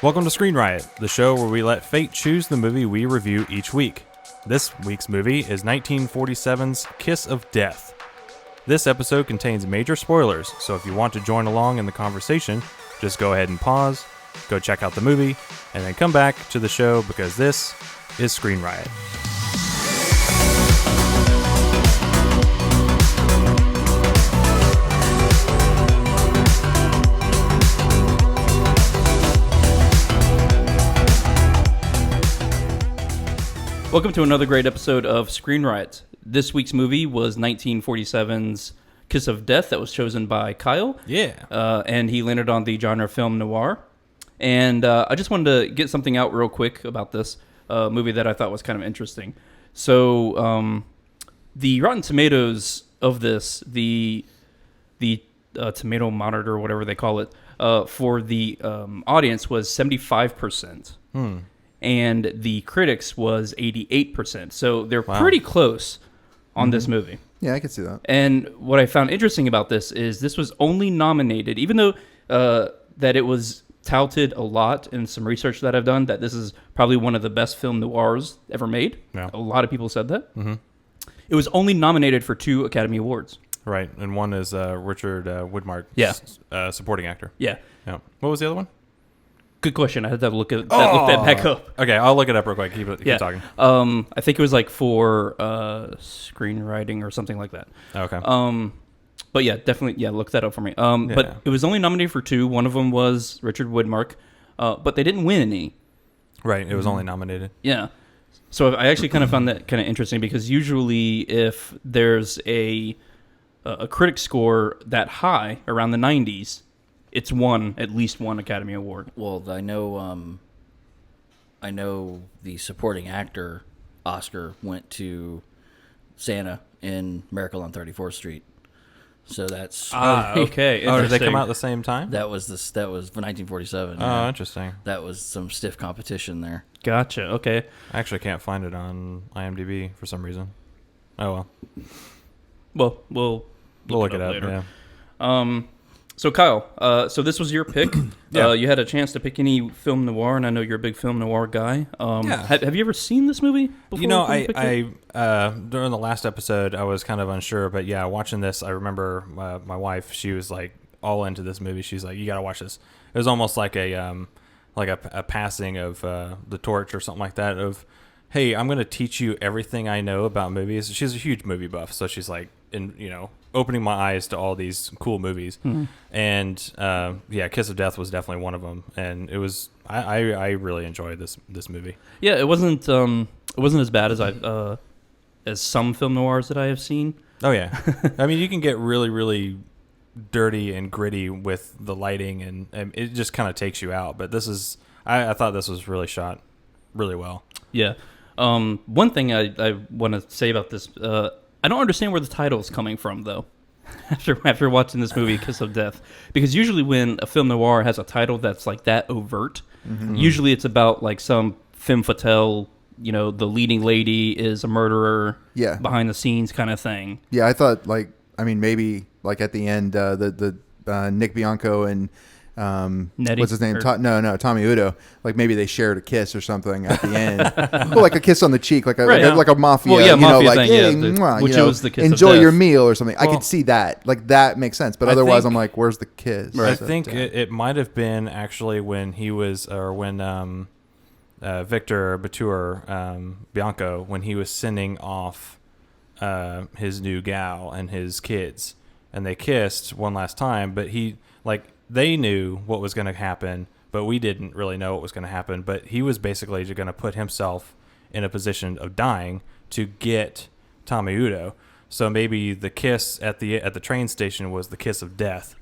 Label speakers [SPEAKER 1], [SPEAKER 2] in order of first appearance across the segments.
[SPEAKER 1] Welcome to Screen Riot, the show where we let fate choose the movie we review each week. This week's movie is 1947's Kiss of Death. This episode contains major spoilers, so if you want to join along in the conversation, just go ahead and pause, go check out the movie, and then come back to the show because this is Screen Riot.
[SPEAKER 2] Welcome to another great episode of Screen Riot. This week's movie was 1947's Kiss of Death that was chosen by Kyle.
[SPEAKER 1] Yeah.
[SPEAKER 2] And he landed on the genre film Noir. And I just wanted to get something out real quick about this movie that I thought was kind of interesting. So the Rotten Tomatoes of this, the tomato monitor, or whatever they call it, for the audience was 75%. And the critics was 88%. So they're pretty close on this movie.
[SPEAKER 3] Yeah, I can see that.
[SPEAKER 2] And what I found interesting about this was only nominated, even though that it was touted a lot in some research that I've done, that this is probably one of the best film noirs ever made. Yeah. A lot of people said that. Mm-hmm. It was only nominated for 2 Academy Awards. Right,
[SPEAKER 1] and one is Richard Widmark's supporting actor.
[SPEAKER 2] Yeah.
[SPEAKER 1] What was the other one?
[SPEAKER 2] Good question. I had to look that back up.
[SPEAKER 1] Okay, I'll look it up real quick. Keep talking.
[SPEAKER 2] I think it was like for screenwriting or something like that.
[SPEAKER 1] Okay.
[SPEAKER 2] But yeah, definitely, look that up for me. But it was only nominated for 2. One of them was Richard Widmark, but they didn't win any.
[SPEAKER 1] Right, it was only nominated.
[SPEAKER 2] Yeah. So I actually kind of found that kind of interesting because usually if there's a critic score that high around the 90s, it's won at least one Academy Award.
[SPEAKER 4] Well, I know the supporting actor Oscar went to Santa in Miracle on 34th Street. So that's
[SPEAKER 2] okay.
[SPEAKER 1] Oh, did they come out at the same time?
[SPEAKER 4] That was for 1947.
[SPEAKER 1] Oh, interesting.
[SPEAKER 4] That was some stiff competition there.
[SPEAKER 2] Gotcha. Okay.
[SPEAKER 1] I actually can't find it on IMDb for some reason. Oh
[SPEAKER 2] well. Well, we'll
[SPEAKER 1] look it up later.
[SPEAKER 2] Yeah. So Kyle, so this was your pick.
[SPEAKER 1] Yeah.
[SPEAKER 2] You had a chance to pick any film noir, and I know you're a big film noir guy. Have you ever seen this movie before?
[SPEAKER 1] You know, I during the last episode, I was kind of unsure, but yeah, watching this, I remember my wife, she was like all into this movie. She's like, you got to watch this. It was almost like a passing of the torch or something like that of, hey, I'm going to teach you everything I know about movies. She's a huge movie buff, so she's like, opening my eyes to all these cool movies. Mm-hmm. And Kiss of Death was definitely one of them, and it was I really enjoyed this movie. Yeah,
[SPEAKER 2] it wasn't as bad as as some film noirs that I have seen.
[SPEAKER 1] Oh yeah. I mean, you can get really, really dirty and gritty with the lighting, and it just kind of takes you out, but I thought this was really shot really well.
[SPEAKER 2] Yeah. One thing I want to say about this, I don't understand where the title is coming from, though, after watching this movie, Kiss of Death. Because usually when a film noir has a title that's like that overt, usually it's about like some femme fatale, the leading lady is a murderer behind the scenes kind of thing.
[SPEAKER 3] Yeah, I thought maybe like at the end, the Nick Bianco and
[SPEAKER 2] Nettie,
[SPEAKER 3] what's his name? Tommy Udo. Like maybe they shared a kiss or something at the end. Well, like a kiss on the cheek, like a mafia.
[SPEAKER 2] Well, mafia
[SPEAKER 3] thing,
[SPEAKER 2] hey,
[SPEAKER 3] mwah,
[SPEAKER 2] which was the kiss.
[SPEAKER 3] Enjoy
[SPEAKER 2] of
[SPEAKER 3] your
[SPEAKER 2] death.
[SPEAKER 3] meal or something. Well, I could see that. Like that makes sense. But otherwise, I'm like, where's the kiss?
[SPEAKER 1] Right. I think it might have been actually when he was, or when Victor Batur Bianco, when he was sending off his new gal and his kids, and they kissed one last time, but they knew what was going to happen, but we didn't really know what was going to happen. But he was basically just going to put himself in a position of dying to get Tommy Udo. So maybe the kiss at the train station was the kiss of death.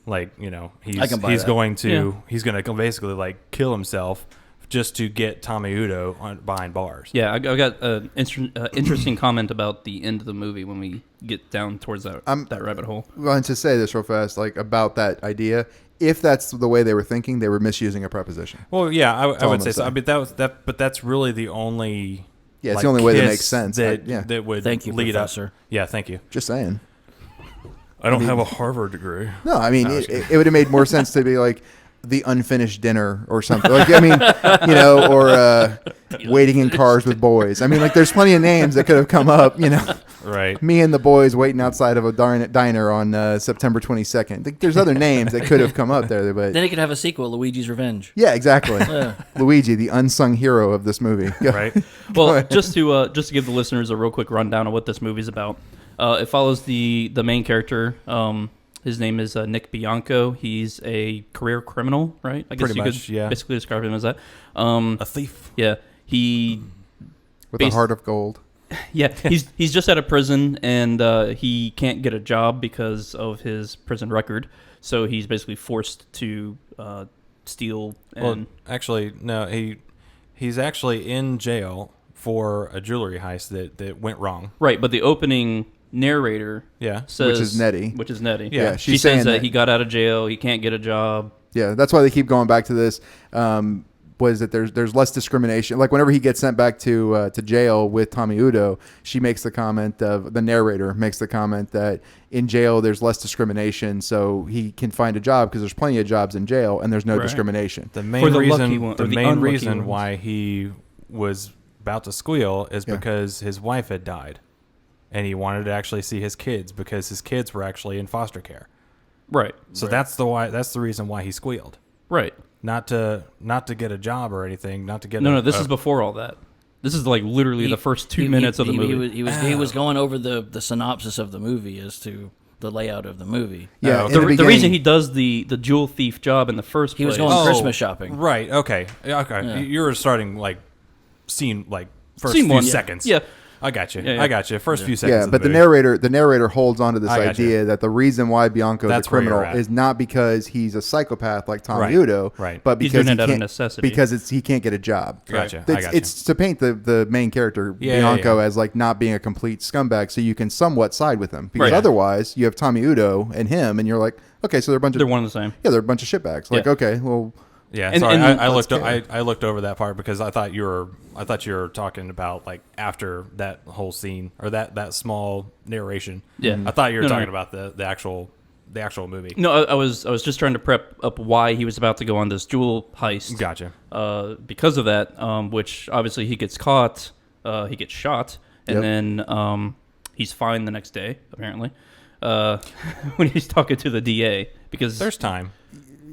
[SPEAKER 1] Like, he's going to basically like kill himself just to get Tommy Udo behind bars.
[SPEAKER 2] Yeah, I got an interesting comment about the end of the movie when we get down towards that rabbit hole.
[SPEAKER 3] Well, and to say this real fast, like about that idea, if that's the way they were thinking, they were misusing a preposition.
[SPEAKER 1] Well, yeah, I would say so. I mean, but that's really the only.
[SPEAKER 3] Yeah, it's the only way that makes sense.
[SPEAKER 1] That would
[SPEAKER 4] thank you,
[SPEAKER 1] lead
[SPEAKER 4] Professor.
[SPEAKER 1] up. Yeah, thank you.
[SPEAKER 3] Just saying.
[SPEAKER 1] I don't have a Harvard degree.
[SPEAKER 3] No, I mean, it would have made more sense to be like, the unfinished dinner or something. Like, I mean, you know, or waiting in cars with boys. I mean, like, there's plenty of names that could have come up, you know.
[SPEAKER 1] Right.
[SPEAKER 3] Me and the boys waiting outside of a diner on September 22nd. Like, there's other names that could have come up there, but
[SPEAKER 4] Then it could have a sequel, Luigi's Revenge.
[SPEAKER 3] yeah, exactly. Luigi, the unsung hero of this movie.
[SPEAKER 1] Right.
[SPEAKER 2] Well, just to give the listeners a real quick rundown of what this movie's about. It follows the main character. His name is Nick Bianco. He's a career criminal, right? I guess
[SPEAKER 1] Pretty
[SPEAKER 2] you
[SPEAKER 1] much,
[SPEAKER 2] could
[SPEAKER 1] yeah.
[SPEAKER 2] basically describe him as that.
[SPEAKER 1] A thief.
[SPEAKER 2] Yeah, he
[SPEAKER 3] With a heart of gold.
[SPEAKER 2] yeah he's just out of prison and he can't get a job because of his prison record. So he's basically forced to steal. And
[SPEAKER 1] Well, actually, no. He's actually in jail for a jewelry heist that went wrong.
[SPEAKER 2] right, but the opening narrator
[SPEAKER 1] Yeah.
[SPEAKER 2] says
[SPEAKER 3] Which is Nettie.
[SPEAKER 1] Yeah,
[SPEAKER 2] she
[SPEAKER 3] she's
[SPEAKER 2] says
[SPEAKER 3] saying
[SPEAKER 2] that he got out of jail, he can't get a job.
[SPEAKER 3] Yeah, that's why they keep going back to this. Was that there's less discrimination? Like, whenever he gets sent back to jail with Tommy Udo, she makes the comment of the narrator makes the comment that in jail there's less discrimination, so he can find a job because there's plenty of jobs in jail and there's no
[SPEAKER 2] Right.
[SPEAKER 3] discrimination.
[SPEAKER 1] The
[SPEAKER 2] For
[SPEAKER 1] main
[SPEAKER 2] the lucky
[SPEAKER 1] reason,
[SPEAKER 2] one- or
[SPEAKER 1] the
[SPEAKER 2] the
[SPEAKER 1] main
[SPEAKER 2] unlucky
[SPEAKER 1] reason
[SPEAKER 2] ones.
[SPEAKER 1] why he was about to squeal is
[SPEAKER 3] Yeah.
[SPEAKER 1] because his wife had died, and he wanted to actually see his kids because his kids were actually in foster care.
[SPEAKER 2] Right.
[SPEAKER 1] So that's the reason why he squealed.
[SPEAKER 2] Right.
[SPEAKER 1] Not to get a job or anything. Not to get
[SPEAKER 2] No, this is before all that. This is like literally the first 2 minutes of the movie.
[SPEAKER 4] He was going over the synopsis of the movie as to the layout of the movie.
[SPEAKER 3] Yeah, in
[SPEAKER 2] the
[SPEAKER 3] beginning-
[SPEAKER 2] reason he does the jewel thief job in the first
[SPEAKER 4] He
[SPEAKER 2] place.
[SPEAKER 4] was going Christmas shopping.
[SPEAKER 1] Right. Okay. Okay.
[SPEAKER 4] Yeah.
[SPEAKER 1] You were starting like scene like first
[SPEAKER 2] Scene
[SPEAKER 1] few
[SPEAKER 2] one.
[SPEAKER 1] seconds.
[SPEAKER 2] Yeah.
[SPEAKER 1] I got you.
[SPEAKER 2] Yeah.
[SPEAKER 1] I got you. First few seconds.
[SPEAKER 3] Yeah,
[SPEAKER 1] of
[SPEAKER 3] but the
[SPEAKER 1] movie.
[SPEAKER 3] narrator holds on to this
[SPEAKER 1] I got
[SPEAKER 3] idea
[SPEAKER 1] you.
[SPEAKER 3] that the reason why Bianco's
[SPEAKER 1] That's
[SPEAKER 3] a
[SPEAKER 1] where you're
[SPEAKER 3] criminal
[SPEAKER 1] at.
[SPEAKER 3] is not because he's a psychopath like Tommy
[SPEAKER 1] Right,
[SPEAKER 3] Udo,
[SPEAKER 1] right.
[SPEAKER 3] but
[SPEAKER 2] He's
[SPEAKER 3] because
[SPEAKER 2] doing
[SPEAKER 3] he
[SPEAKER 2] it out of
[SPEAKER 3] can't,
[SPEAKER 2] necessity.
[SPEAKER 3] because he can't get a job.
[SPEAKER 1] Gotcha.
[SPEAKER 3] It's,
[SPEAKER 1] I got you.
[SPEAKER 3] it's to paint the main character Bianco as like not being a complete scumbag, so you can somewhat side with him. Because
[SPEAKER 2] Right.
[SPEAKER 3] otherwise, you have Tommy Udo and him, and you're like, okay, so they're a bunch of
[SPEAKER 2] They're one and the same.
[SPEAKER 3] yeah, they're a bunch of shitbags. Like,
[SPEAKER 2] Yeah.
[SPEAKER 3] okay, well,
[SPEAKER 1] Yeah,
[SPEAKER 2] And-
[SPEAKER 1] sorry.
[SPEAKER 2] and
[SPEAKER 1] I
[SPEAKER 3] let's
[SPEAKER 1] looked.
[SPEAKER 3] care.
[SPEAKER 1] I looked over that part because I thought you were talking about like after that whole scene or that small narration.
[SPEAKER 2] Yeah.
[SPEAKER 1] I thought you were
[SPEAKER 2] No, no.
[SPEAKER 1] talking about the actual movie.
[SPEAKER 2] No, I was just trying to prep up why he was about to go on this jewel heist.
[SPEAKER 1] Gotcha.
[SPEAKER 2] Because of that, which obviously he gets caught, he gets shot, and
[SPEAKER 3] Yep.
[SPEAKER 2] then he's fine the next day apparently when he's talking to the DA because
[SPEAKER 1] There's time.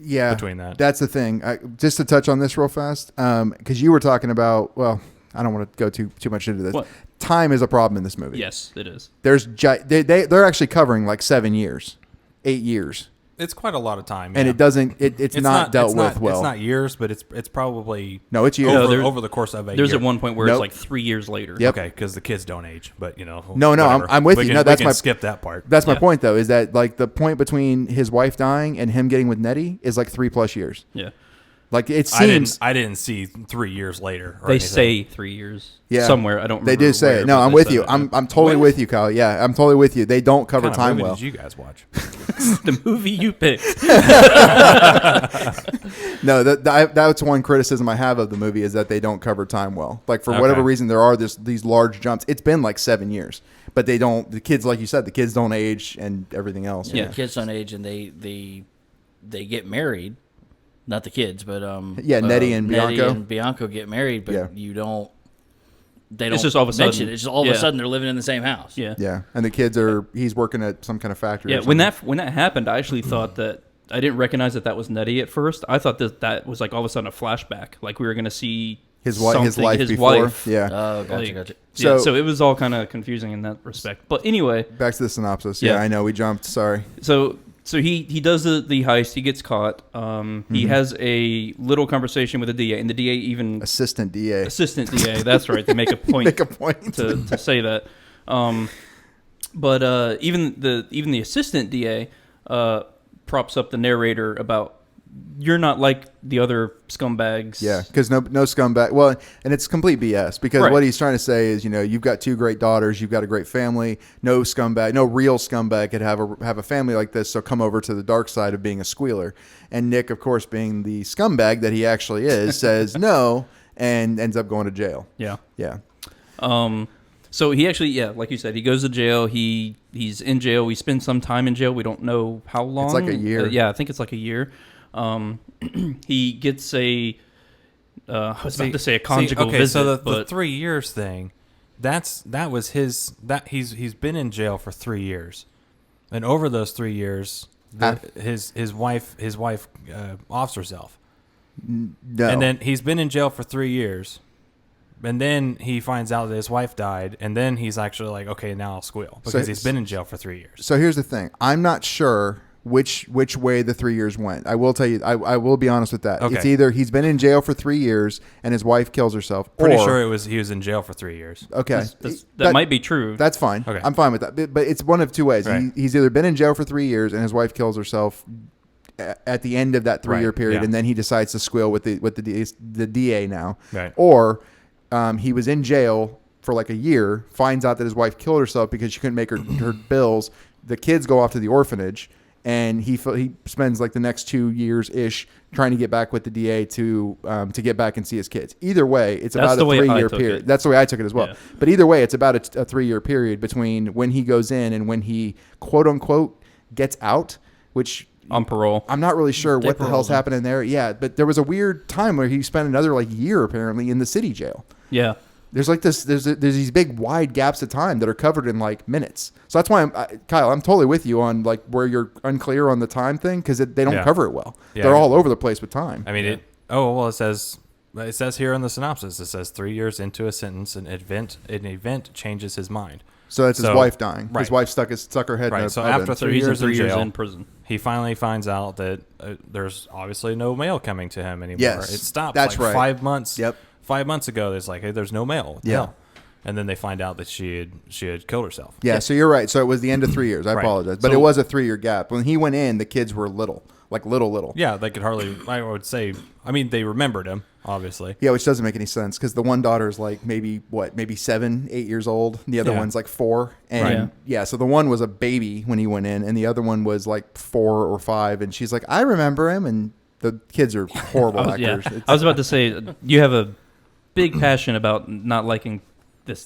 [SPEAKER 3] yeah,
[SPEAKER 1] Between that.
[SPEAKER 3] that's the thing. Just to touch on this real fast, because you were talking about, well, I don't want to go too much into this.
[SPEAKER 2] What?
[SPEAKER 3] Time is a problem in this movie.
[SPEAKER 2] yes, it is.
[SPEAKER 3] There's they're actually covering like 7 years, 8 years,
[SPEAKER 1] It's quite a lot of time,
[SPEAKER 3] and
[SPEAKER 1] yeah.
[SPEAKER 3] it doesn't. It's not dealt with well.
[SPEAKER 1] It's not years, but it's probably
[SPEAKER 3] No, it's years.
[SPEAKER 2] No, there-
[SPEAKER 1] over the course of a
[SPEAKER 2] There's
[SPEAKER 1] year.
[SPEAKER 2] at one point where
[SPEAKER 3] Nope.
[SPEAKER 2] it's like 3 years later.
[SPEAKER 3] Yep.
[SPEAKER 1] Okay, because the kids don't age, but
[SPEAKER 3] No,
[SPEAKER 1] whatever.
[SPEAKER 3] I'm with
[SPEAKER 1] We
[SPEAKER 3] you.
[SPEAKER 1] can-
[SPEAKER 3] No,
[SPEAKER 1] we
[SPEAKER 3] that's
[SPEAKER 1] can
[SPEAKER 3] my-
[SPEAKER 1] skip that part.
[SPEAKER 3] That's my
[SPEAKER 2] Yeah.
[SPEAKER 3] point, though, is that like the point between his wife dying and him getting with Nettie is like 3+ years.
[SPEAKER 2] Yeah.
[SPEAKER 3] Like it
[SPEAKER 1] I
[SPEAKER 3] seems.
[SPEAKER 1] didn't see 3 years later. Or
[SPEAKER 2] They
[SPEAKER 1] anything.
[SPEAKER 2] say 3 years.
[SPEAKER 3] Yeah.
[SPEAKER 2] Somewhere. I don't remember.
[SPEAKER 3] They do say
[SPEAKER 2] where,
[SPEAKER 3] it. No,
[SPEAKER 2] but
[SPEAKER 3] I'm
[SPEAKER 2] they
[SPEAKER 3] with
[SPEAKER 2] said
[SPEAKER 3] you.
[SPEAKER 2] it.
[SPEAKER 3] I'm totally with you, Kyle. Yeah, I'm totally with you. They don't cover
[SPEAKER 1] What kind of
[SPEAKER 3] time
[SPEAKER 1] movie
[SPEAKER 3] well.
[SPEAKER 1] did you guys watch?
[SPEAKER 2] the movie you picked.
[SPEAKER 3] No, that's one criticism I have of the movie is that they don't cover time well. Like for whatever
[SPEAKER 1] Okay.
[SPEAKER 3] reason, there are these large jumps. It's been like 7 years, but they don't. The kids, like you said, the kids don't age and everything else.
[SPEAKER 2] Yeah.
[SPEAKER 4] The kids on age and they get married. Not the kids, but
[SPEAKER 3] Yeah, Nettie and
[SPEAKER 4] Nettie
[SPEAKER 3] Bianco.
[SPEAKER 4] and Bianco get married, but
[SPEAKER 3] Yeah.
[SPEAKER 4] you don't. They don't.
[SPEAKER 2] It's just all of a
[SPEAKER 4] mention
[SPEAKER 2] sudden.
[SPEAKER 4] it. It's just all of
[SPEAKER 2] Yeah.
[SPEAKER 4] a sudden they're living in the same house.
[SPEAKER 2] Yeah.
[SPEAKER 3] Yeah, and the kids are. He's working at some kind of factory.
[SPEAKER 2] Yeah,
[SPEAKER 3] or
[SPEAKER 2] when
[SPEAKER 3] something.
[SPEAKER 2] that happened, I actually thought that I didn't recognize that was Nettie at first. I thought that was like all of a sudden a flashback, like we were going to see
[SPEAKER 3] his life
[SPEAKER 2] his
[SPEAKER 3] before.
[SPEAKER 2] wife.
[SPEAKER 3] Yeah.
[SPEAKER 4] Oh, gotcha,
[SPEAKER 2] Like,
[SPEAKER 4] gotcha.
[SPEAKER 2] So,
[SPEAKER 3] So-
[SPEAKER 2] it was all kind of confusing in that respect. But anyway,
[SPEAKER 3] Back to the synopsis. Yeah,
[SPEAKER 2] Yeah.
[SPEAKER 3] I know we jumped. Sorry.
[SPEAKER 2] so he does the heist. He gets caught. He has a little conversation with the DA, and the DA even
[SPEAKER 3] Assistant DA.
[SPEAKER 2] assistant DA. That's right. They make a point
[SPEAKER 3] Make a point.
[SPEAKER 2] to say that. But even the assistant DA props up the narrator about you're not like the other scumbags.
[SPEAKER 3] Yeah, because no scumbag. Well, and it's complete BS because
[SPEAKER 2] Right.
[SPEAKER 3] what he's trying to say is, you've got 2 great daughters, you've got a great family. No scumbag, no real scumbag could have a family like this. So come over to the dark side of being a squealer. And Nick, of course, being the scumbag that he actually is, says no and ends up going to jail.
[SPEAKER 2] Yeah.
[SPEAKER 3] Yeah,
[SPEAKER 2] So he actually, like you said, he goes to jail. He's in jail. We spend some time in jail. We don't know how long.
[SPEAKER 3] like a year.
[SPEAKER 2] Yeah, I think it's like a year. He gets a I was about to say a conjugal visit.
[SPEAKER 1] So the 3 years thing, that was he's been in jail for 3 years, and over those 3 years, his wife offs herself.
[SPEAKER 3] No.
[SPEAKER 1] And then he's been in jail for 3 years, and then he finds out that his wife died, and then he's actually like, okay, now I'll squeal because he's been in jail for 3 years.
[SPEAKER 3] So here's the thing: I'm not sure which way the 3 years went. I will tell you. I will be honest with that.
[SPEAKER 1] Okay.
[SPEAKER 3] It's either he's been in jail for 3 years and his wife kills herself.
[SPEAKER 1] Pretty
[SPEAKER 3] or,
[SPEAKER 1] sure he was in jail for 3 years.
[SPEAKER 3] Okay,
[SPEAKER 2] that might be true.
[SPEAKER 3] That's fine.
[SPEAKER 1] Okay.
[SPEAKER 3] I'm fine with that. But it's one of two ways.
[SPEAKER 1] Right.
[SPEAKER 3] He's either been in jail for 3 years and his wife kills herself at the end of that 3 year period,
[SPEAKER 1] yeah.
[SPEAKER 3] and then he decides to squeal with the DA now,
[SPEAKER 1] Right.
[SPEAKER 3] or he was in jail for like a year, finds out that his wife killed herself because she couldn't make her bills. The kids go off to the orphanage, and he spends like the next 2 years ish trying to get back with the DA to get back and see his kids. Either way, it's about a 3 year period.
[SPEAKER 2] It.
[SPEAKER 3] That's the way I took it as well.
[SPEAKER 2] Yeah.
[SPEAKER 3] But either way, it's about a 3 year period between when he goes in and when he quote unquote gets out, which
[SPEAKER 2] on parole.
[SPEAKER 3] I'm not really sure what the hell's
[SPEAKER 4] him.
[SPEAKER 3] happening there. Yeah, but there was a weird time where he spent another like year apparently in the city jail.
[SPEAKER 2] Yeah.
[SPEAKER 3] There's like this. There's these big wide gaps of time that are covered in like minutes. So that's why Kyle, I'm totally with you on like where you're unclear on the time thing because they don't cover it well.
[SPEAKER 1] Yeah.
[SPEAKER 3] They're all over the place with time.
[SPEAKER 1] I mean, it says here in the synopsis, it says 3 years into a sentence, an event changes his mind.
[SPEAKER 3] So that's his wife dying.
[SPEAKER 1] Right.
[SPEAKER 3] His wife stuck her head in
[SPEAKER 1] Right.
[SPEAKER 3] a
[SPEAKER 1] So
[SPEAKER 3] oven.
[SPEAKER 1] after
[SPEAKER 2] So
[SPEAKER 1] 3
[SPEAKER 2] he's
[SPEAKER 1] years
[SPEAKER 2] in 3
[SPEAKER 1] in
[SPEAKER 2] years
[SPEAKER 1] jail,
[SPEAKER 2] in prison.
[SPEAKER 1] he finally finds out that there's obviously no mail coming to him anymore.
[SPEAKER 3] Yes,
[SPEAKER 1] It stopped.
[SPEAKER 3] that's
[SPEAKER 1] like
[SPEAKER 3] right.
[SPEAKER 1] 5 months.
[SPEAKER 3] Yep.
[SPEAKER 1] 5 months ago, there's like, hey, there's no mail. What the
[SPEAKER 3] Yeah.
[SPEAKER 1] hell? And then they find out that she had killed herself.
[SPEAKER 3] Yeah, so you're right. So it was the end of 3 years. I
[SPEAKER 1] Right.
[SPEAKER 3] apologize. But
[SPEAKER 1] So-
[SPEAKER 3] it was a 3 year gap. When he went in, the kids were little. Like little.
[SPEAKER 1] Yeah, they could hardly. I would say. I mean, they remembered him, obviously.
[SPEAKER 3] Yeah, which doesn't make any sense because the one daughter is like maybe 7, 8 years old. The other
[SPEAKER 1] Yeah.
[SPEAKER 3] one's like 4. And
[SPEAKER 2] Right.
[SPEAKER 3] yeah, so the one was a baby when he went in, and the other one was like 4 or 5. And she's like, I remember him. And the kids are horrible actors.
[SPEAKER 2] I was about to say you have a big passion about not liking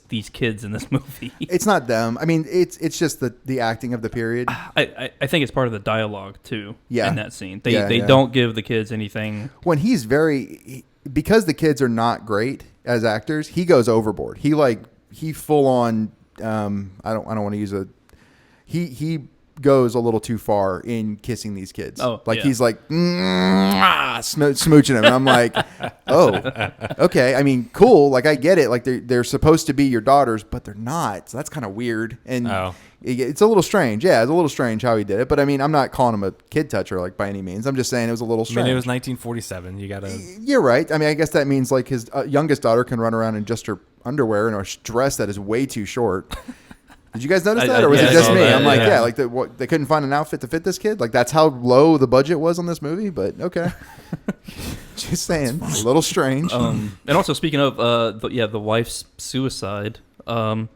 [SPEAKER 2] these kids in this movie.
[SPEAKER 3] It's not them. I mean, it's just the acting of the period.
[SPEAKER 2] I think it's part of the dialogue too.
[SPEAKER 3] Yeah.
[SPEAKER 2] In that scene, they
[SPEAKER 3] Yeah.
[SPEAKER 2] don't give the kids anything.
[SPEAKER 3] When he's because the kids are not great as actors, he goes overboard. He full on. I don't want to use he goes a little too far in kissing these kids.
[SPEAKER 2] Oh,
[SPEAKER 3] like
[SPEAKER 2] yeah.
[SPEAKER 3] he's like smooching them, and I'm like, oh, okay. I mean, cool. Like I get it. Like they're supposed to be your daughters, but they're not. So that's kind of weird, and it's a little strange. Yeah, it's a little strange how he did it. But I mean, I'm not calling him a kid toucher like by any means. I'm just saying it was a little strange.
[SPEAKER 1] I mean, it was 1947. You gotta.
[SPEAKER 3] You're right. I mean, I guess that means like his youngest daughter can run around in just her underwear and a dress that is way too short. Did you guys notice that, or was it just me? I'm like, yeah, like they couldn't find an outfit to fit this kid. Like that's how low the budget was on this movie. But okay, just saying, a little strange.
[SPEAKER 2] And also speaking of the wife's suicide.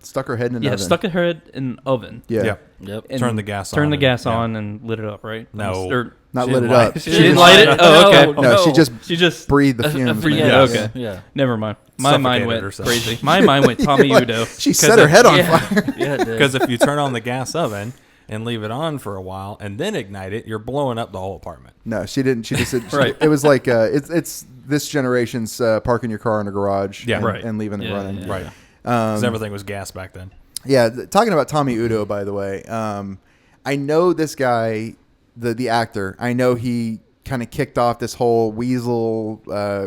[SPEAKER 3] Stuck her head in an oven.
[SPEAKER 2] Stuck her head in an oven.
[SPEAKER 3] Yeah.
[SPEAKER 4] Yep.
[SPEAKER 2] And
[SPEAKER 1] Turn the gas on.
[SPEAKER 2] Turn the gas
[SPEAKER 1] yeah.
[SPEAKER 2] on and lit it up, right?
[SPEAKER 1] No.
[SPEAKER 2] Or
[SPEAKER 3] Not
[SPEAKER 1] She
[SPEAKER 3] lit
[SPEAKER 1] didn't
[SPEAKER 3] it up.
[SPEAKER 1] light-
[SPEAKER 2] she didn't light it. Oh, okay.
[SPEAKER 3] No, she just
[SPEAKER 2] breathed
[SPEAKER 3] breathed the fumes.
[SPEAKER 2] yeah,
[SPEAKER 3] man.
[SPEAKER 2] yeah, okay.
[SPEAKER 4] Yeah.
[SPEAKER 2] Never mind. My mind
[SPEAKER 1] Suffocated
[SPEAKER 2] went
[SPEAKER 1] herself.
[SPEAKER 2] crazy. My mind went Tommy Udo.
[SPEAKER 3] She set her head on
[SPEAKER 4] Yeah.
[SPEAKER 3] fire.
[SPEAKER 4] Yeah, it did.
[SPEAKER 1] Because if you turn on the gas oven and leave it on for a while and then ignite it, you're blowing up the whole apartment.
[SPEAKER 3] No, she didn't. She just said,
[SPEAKER 2] Right.
[SPEAKER 3] It was like it's this generation's parking your car in a garage
[SPEAKER 1] Yeah.
[SPEAKER 3] and,
[SPEAKER 2] Right.
[SPEAKER 3] and leaving it
[SPEAKER 2] Yeah,
[SPEAKER 3] running.
[SPEAKER 2] yeah.
[SPEAKER 1] Right. Because everything was gas back then.
[SPEAKER 3] Yeah, talking about Tommy Udo, by the way, I know this guy, the actor. I know he kind of kicked off this whole weasel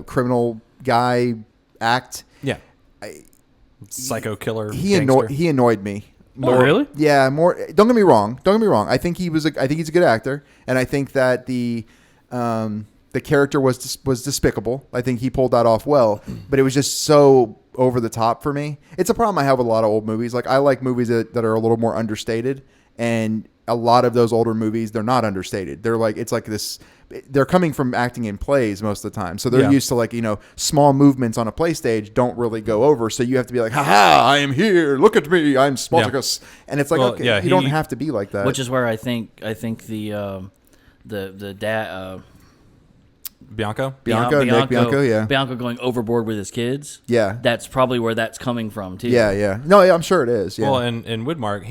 [SPEAKER 3] criminal guy act.
[SPEAKER 1] Yeah. Psycho killer.
[SPEAKER 3] He
[SPEAKER 1] gangster.
[SPEAKER 3] annoyed me.
[SPEAKER 2] Oh, really?
[SPEAKER 3] Yeah, more. Don't get me wrong. I think he's a good actor, and I think that the character was despicable. I think he pulled that off well, but it was just so over the top for me. It's a problem I have with a lot of old movies. Like I like movies that are a little more understated, and a lot of those older movies, they're not understated. They're like, it's like this, they're coming from acting in plays most of the time. So they're used to like, small movements on a play stage don't really go over. So you have to be like, haha, I am here. Look at me. I'm Spartacus. Yeah. And it's like, okay, you don't have to be like that.
[SPEAKER 4] Which is where I think the dad,
[SPEAKER 1] Bianco?
[SPEAKER 3] Bianco, yeah.
[SPEAKER 4] Bianco going overboard with his kids.
[SPEAKER 3] Yeah.
[SPEAKER 4] That's probably where that's coming from too.
[SPEAKER 3] Yeah. No, I'm sure it is. Yeah.
[SPEAKER 1] Well, and Widmark,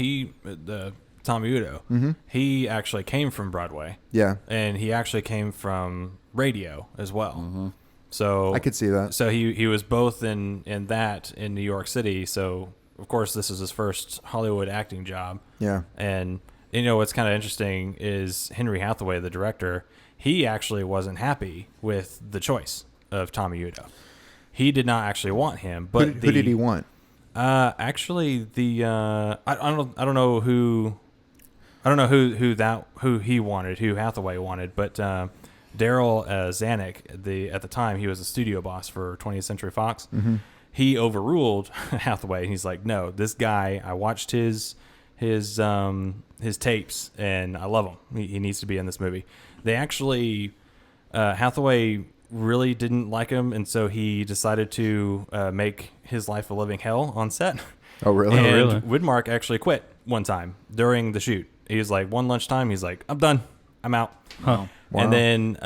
[SPEAKER 1] Tommy Udo, he actually came from Broadway.
[SPEAKER 3] Yeah.
[SPEAKER 1] And he actually came from radio as well. So
[SPEAKER 3] I could see that.
[SPEAKER 1] So he was both in that in New York City. So of course this is his first Hollywood acting job.
[SPEAKER 3] Yeah.
[SPEAKER 1] And what's kind of interesting is Henry Hathaway, the director, he actually wasn't happy with the choice of Tommy Udo. He did not actually want him, but
[SPEAKER 3] who did he want?
[SPEAKER 1] Actually, I don't know who he wanted, who Hathaway wanted, but Daryl Zanuck, at the time he was a studio boss for 20th Century Fox. He overruled Hathaway, and he's like, no, this guy, I watched his tapes, and I love him. He needs to be in this movie. They actually, Hathaway really didn't like him, and so he decided to make his life a living hell on set.
[SPEAKER 3] Oh, really?
[SPEAKER 1] And Widmark actually quit one time during the shoot. He was like, one lunchtime, he's like, I'm done. I'm out.
[SPEAKER 2] Huh.
[SPEAKER 3] Wow.
[SPEAKER 1] And then,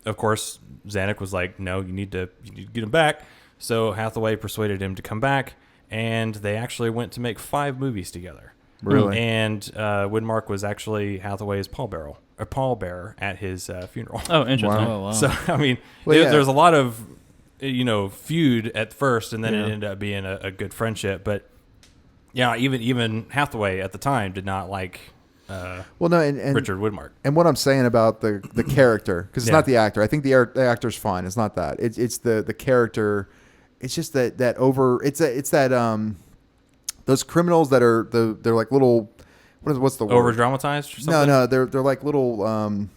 [SPEAKER 1] of course, Zanuck was like, no, you need to get him back. So Hathaway persuaded him to come back, and they actually went to make 5 movies together.
[SPEAKER 3] Really?
[SPEAKER 1] And Widmark was actually Hathaway's pallbearer at his funeral.
[SPEAKER 2] Oh, interesting.
[SPEAKER 3] Wow.
[SPEAKER 4] Oh, wow.
[SPEAKER 1] So, I mean,
[SPEAKER 3] Well, yeah.
[SPEAKER 1] there's a lot of, feud at first, and then it ended up being a good friendship. But, yeah, even Hathaway at the time did not like
[SPEAKER 3] Well, no, and
[SPEAKER 1] Richard Widmark.
[SPEAKER 3] And what I'm saying about the character, because it's
[SPEAKER 1] Yeah.
[SPEAKER 3] not the actor. I think the actor's fine. It's not that. It's the character. It's just that over. It's that those criminals that are they're like little. What's the word?
[SPEAKER 1] Over dramatized or something?
[SPEAKER 3] No, they're like little.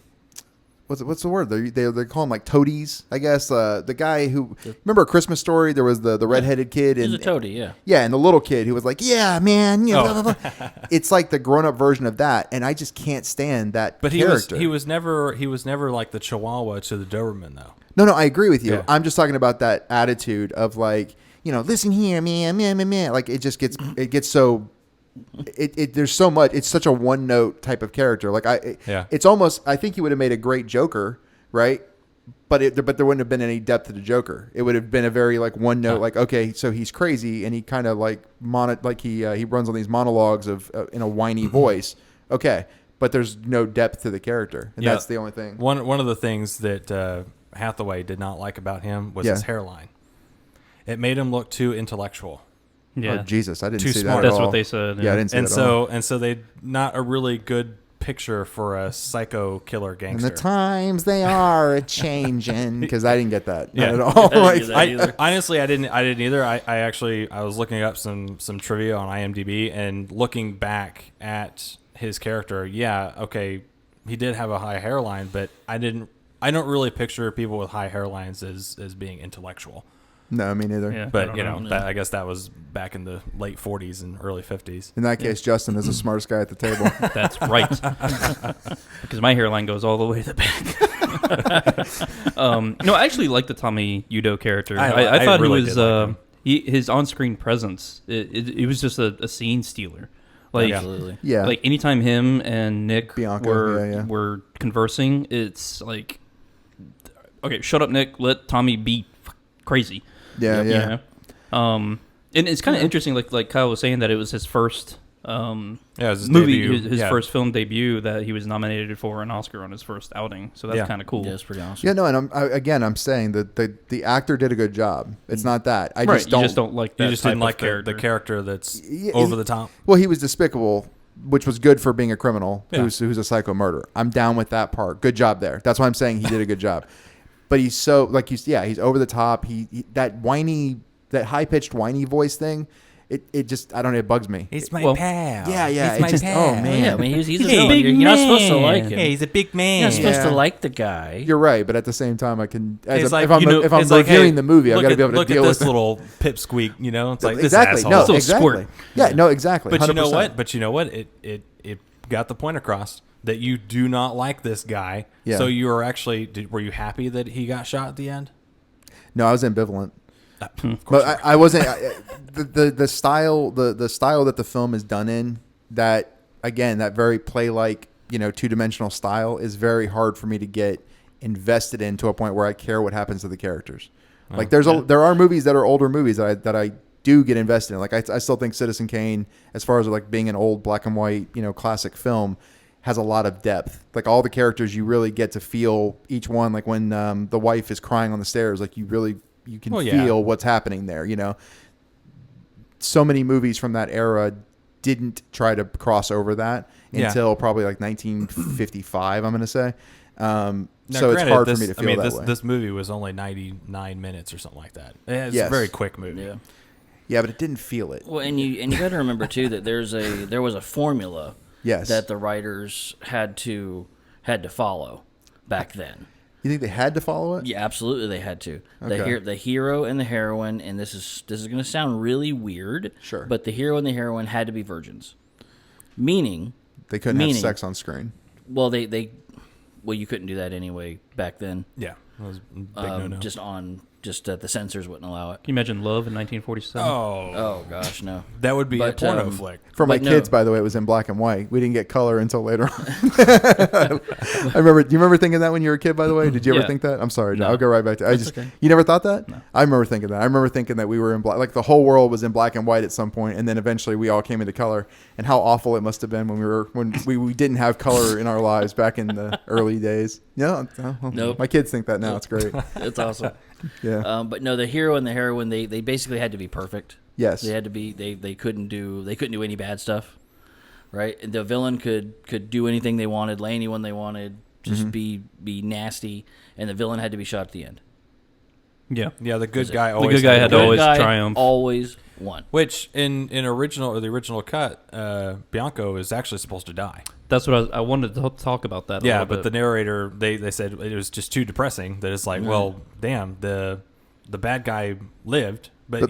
[SPEAKER 3] What's the word? They call them like toadies, I guess. The guy who remember A Christmas Story? There was the redheaded kid
[SPEAKER 4] He's
[SPEAKER 3] and
[SPEAKER 4] a toady, yeah.
[SPEAKER 3] yeah, and the little kid who was like, yeah, man, blah, blah, blah. It's like the grown up version of that, and I just can't stand that.
[SPEAKER 1] But
[SPEAKER 3] character.
[SPEAKER 1] he was never like the Chihuahua to the Doberman though.
[SPEAKER 3] No, I agree with you.
[SPEAKER 1] Yeah.
[SPEAKER 3] I'm just talking about that attitude of like, listen here, man. Like it just gets so. There's so much. It's such a one note type of character. Like it's almost. I think he would have made a great Joker, right? But there wouldn't have been any depth to the Joker. It would have been a very like one note. Like okay, so he's crazy and he kind of like he runs on these monologues of in a whiny voice. Okay, but there's no depth to the character, and that's the only thing.
[SPEAKER 1] One of the things that Hathaway did not like about him was his hairline. It made him look too intellectual.
[SPEAKER 2] Yeah.
[SPEAKER 3] Oh Jesus, I didn't
[SPEAKER 1] Too
[SPEAKER 3] see
[SPEAKER 1] smart.
[SPEAKER 3] that. At
[SPEAKER 2] That's
[SPEAKER 3] all.
[SPEAKER 2] what they said.
[SPEAKER 3] Yeah, I didn't see
[SPEAKER 1] And
[SPEAKER 3] that at all.
[SPEAKER 1] so they not a really good picture for a psycho killer
[SPEAKER 3] And
[SPEAKER 1] gangster.
[SPEAKER 3] the times they are changing because I didn't get that
[SPEAKER 1] Yeah.
[SPEAKER 3] not at all.
[SPEAKER 4] I didn't get that either.
[SPEAKER 1] Honestly, I didn't either. I was looking up some trivia on IMDb and looking back at his character. Yeah, okay, he did have a high hairline, but I don't really picture people with high hairlines as being intellectual.
[SPEAKER 3] No, me neither.
[SPEAKER 2] Yeah.
[SPEAKER 1] But
[SPEAKER 2] I don't know.
[SPEAKER 1] that, I guess that was back in the late 40s and early 50s.
[SPEAKER 3] In that case, Justin is the smartest guy at the table.
[SPEAKER 2] That's right. Because my hairline goes all the way to the back. No, I actually like the Tommy Udo character. I thought
[SPEAKER 1] really
[SPEAKER 2] he was
[SPEAKER 1] did like him.
[SPEAKER 2] his on-screen presence. It was just a scene stealer. Like,
[SPEAKER 4] Absolutely.
[SPEAKER 3] Yeah.
[SPEAKER 2] like anytime him and Nick
[SPEAKER 3] Bianco,
[SPEAKER 2] were conversing, it's like, okay, shut up, Nick. Let Tommy be crazy.
[SPEAKER 3] Yeah,
[SPEAKER 2] You know? And it's kind of interesting, like Kyle was saying, that it was his first
[SPEAKER 1] It was his
[SPEAKER 2] movie,
[SPEAKER 1] debut.
[SPEAKER 2] his
[SPEAKER 1] Yeah.
[SPEAKER 2] first film debut that he was nominated for an Oscar on his first outing. So that's kind of cool.
[SPEAKER 4] Yeah, it's pretty awesome.
[SPEAKER 3] Yeah, no, and I'm saying that the actor did a good job. It's not that. I
[SPEAKER 2] Right,
[SPEAKER 3] just don't.
[SPEAKER 2] you just don't like that
[SPEAKER 1] You just
[SPEAKER 2] type
[SPEAKER 1] didn't
[SPEAKER 2] of
[SPEAKER 1] like
[SPEAKER 2] character.
[SPEAKER 1] the character that's
[SPEAKER 3] Yeah,
[SPEAKER 1] over the top.
[SPEAKER 3] Well, he was despicable, which was good for being a criminal
[SPEAKER 1] Yeah.
[SPEAKER 3] who's a psycho murderer. I'm down with that part. Good job there. That's why I'm saying he did a good job. But he's so he's over the top. He that whiny, that high pitched whiny voice thing. It just I don't know. It bugs me.
[SPEAKER 1] He's my
[SPEAKER 2] Well,
[SPEAKER 1] pal.
[SPEAKER 3] Yeah.
[SPEAKER 1] He's
[SPEAKER 3] It
[SPEAKER 1] my
[SPEAKER 3] just
[SPEAKER 1] pal.
[SPEAKER 3] oh man.
[SPEAKER 4] Yeah, I mean, he's a
[SPEAKER 1] Hey,
[SPEAKER 4] villain.
[SPEAKER 1] big
[SPEAKER 4] You're not supposed to like him.
[SPEAKER 1] Yeah, he's a big man.
[SPEAKER 4] You're not supposed
[SPEAKER 3] Yeah.
[SPEAKER 4] to like the guy.
[SPEAKER 3] You're right, but at the same time, I can.
[SPEAKER 1] It's like,
[SPEAKER 3] if I'm
[SPEAKER 1] it's like,
[SPEAKER 3] reviewing
[SPEAKER 1] hey,
[SPEAKER 3] the movie, I've
[SPEAKER 1] look
[SPEAKER 3] got to
[SPEAKER 1] at-
[SPEAKER 3] be able to
[SPEAKER 1] look
[SPEAKER 3] deal
[SPEAKER 1] at
[SPEAKER 3] with
[SPEAKER 1] this little pipsqueak. It's like
[SPEAKER 3] exactly.
[SPEAKER 1] this asshole.
[SPEAKER 3] No,
[SPEAKER 2] Little
[SPEAKER 3] exactly.
[SPEAKER 2] squirt.
[SPEAKER 3] Yeah, no, exactly.
[SPEAKER 1] But you know
[SPEAKER 3] 100%.
[SPEAKER 1] what? It got the point across that you do not like this guy.
[SPEAKER 3] Yeah.
[SPEAKER 1] So you were actually were you happy that he got shot at the end?
[SPEAKER 3] No, I was ambivalent.
[SPEAKER 1] Of course.
[SPEAKER 3] But I wasn't. The style that the film is done in, that again, that very play-like, 2-dimensional style is very hard for me to get invested in to a point where I care what happens to the characters. Like there are movies that are older movies that I do get invested in. Like I still think Citizen Kane, as far as like being an old black and white, classic film, has a lot of depth. Like all the characters, you really get to feel each one. Like when the wife is crying on the stairs, like you can feel what's happening there. So many movies from that era didn't try to cross over that until probably like 1955. I'm going to say. Now, so
[SPEAKER 1] granted,
[SPEAKER 3] it's hard for me to feel that way.
[SPEAKER 1] This movie was only 99 minutes or something like that. It's a very quick movie.
[SPEAKER 3] Yeah, but it didn't feel it.
[SPEAKER 4] Well, and you got to remember too that there was a formula that the writers had to follow back then.
[SPEAKER 3] You think they had to follow it?
[SPEAKER 4] Yeah, absolutely, they had to.
[SPEAKER 3] Okay.
[SPEAKER 4] The hero and the heroine, and this is going to sound really weird,
[SPEAKER 3] sure,
[SPEAKER 4] but the hero and the heroine had to be virgins, meaning
[SPEAKER 3] they couldn't have sex on screen.
[SPEAKER 4] Well, you couldn't do that anyway back then.
[SPEAKER 1] Yeah, it was a big no-no.
[SPEAKER 4] Just the censors wouldn't allow it.
[SPEAKER 2] Can you imagine Love in 1947?
[SPEAKER 4] Oh gosh, no.
[SPEAKER 1] That would be a porno flick.
[SPEAKER 3] For my kids, by the way, it was in black and white. We didn't get color until later on. I remember. Do you remember thinking that when you were a kid? By the way, did you ever think that? I'm sorry, John. No. I'll go right back to. Okay. You never thought that?
[SPEAKER 4] No.
[SPEAKER 3] I remember thinking that. I remember thinking that we were in black. Like the whole world was in black and white at some point, and then eventually we all came into color. And how awful it must have been when we didn't have color in our lives back in the early days. Yeah.
[SPEAKER 4] Nope.
[SPEAKER 3] My kids think that now. It's great.
[SPEAKER 4] It's awesome.
[SPEAKER 3] Yeah.
[SPEAKER 4] But no, the hero and the heroine, they basically had to be perfect.
[SPEAKER 3] Yes.
[SPEAKER 4] They had to be. They couldn't do any bad stuff, right? And the villain could do anything they wanted, lay anyone they wanted, just be nasty, and the villain had to be shot at the end.
[SPEAKER 1] Yeah. The good guy always.
[SPEAKER 2] The good guy had to always triumph.
[SPEAKER 4] Always won.
[SPEAKER 1] Which in the original cut, Bianco is actually supposed to die.
[SPEAKER 2] That's what I wanted to talk about that.
[SPEAKER 1] Yeah, but the narrator they said it was just too depressing. That it's like, well, damn, the bad guy lived, but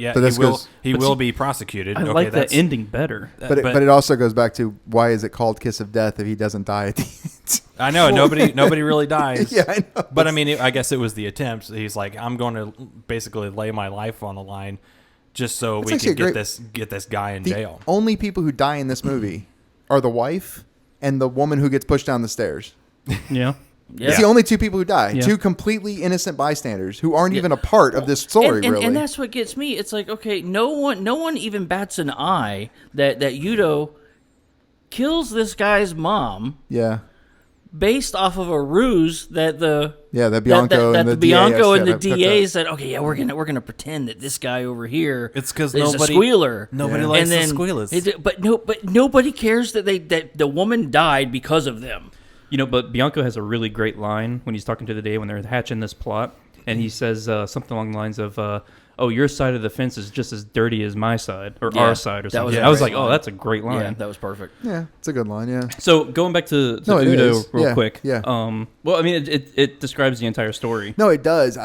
[SPEAKER 1] he will be prosecuted.
[SPEAKER 2] I like that ending better.
[SPEAKER 3] But it also goes back to why is it called Kiss of Death if he doesn't die at the end?
[SPEAKER 1] I know nobody really dies.
[SPEAKER 3] Yeah, I know.
[SPEAKER 1] But I mean, I guess it was the attempt. He's like, I'm going to basically lay my life on the line just so we can get this guy in jail.
[SPEAKER 3] The only people who die in this movie are the wife and the woman who gets pushed down the stairs.
[SPEAKER 2] Yeah.
[SPEAKER 3] It's the only two people who die. Yeah. Two completely innocent bystanders who aren't even a part of this story, really.
[SPEAKER 4] And that's what gets me. It's like, okay, no one even bats an eye that Yudo kills this guy's mom.
[SPEAKER 3] Yeah.
[SPEAKER 4] Based off of a ruse that the
[SPEAKER 3] Bianco and the
[SPEAKER 4] DA said, okay, yeah, we're gonna pretend that this guy over here
[SPEAKER 1] it's because
[SPEAKER 4] is a squealer.
[SPEAKER 1] Nobody likes the squealers.
[SPEAKER 4] But nobody cares that the woman died because of them.
[SPEAKER 2] But Bianco has a really great line when he's talking to the DA when they're hatching this plot, and he says something along the lines of, "Oh, your side of the fence is just as dirty as my side or our side," or something. I was like, "Oh, that's a great line."
[SPEAKER 4] Yeah, that was perfect.
[SPEAKER 3] Yeah, it's a good line. Yeah.
[SPEAKER 2] So going back to Udo real quick.
[SPEAKER 3] Yeah.
[SPEAKER 2] Well, I mean, it describes the entire story.
[SPEAKER 3] No, it does.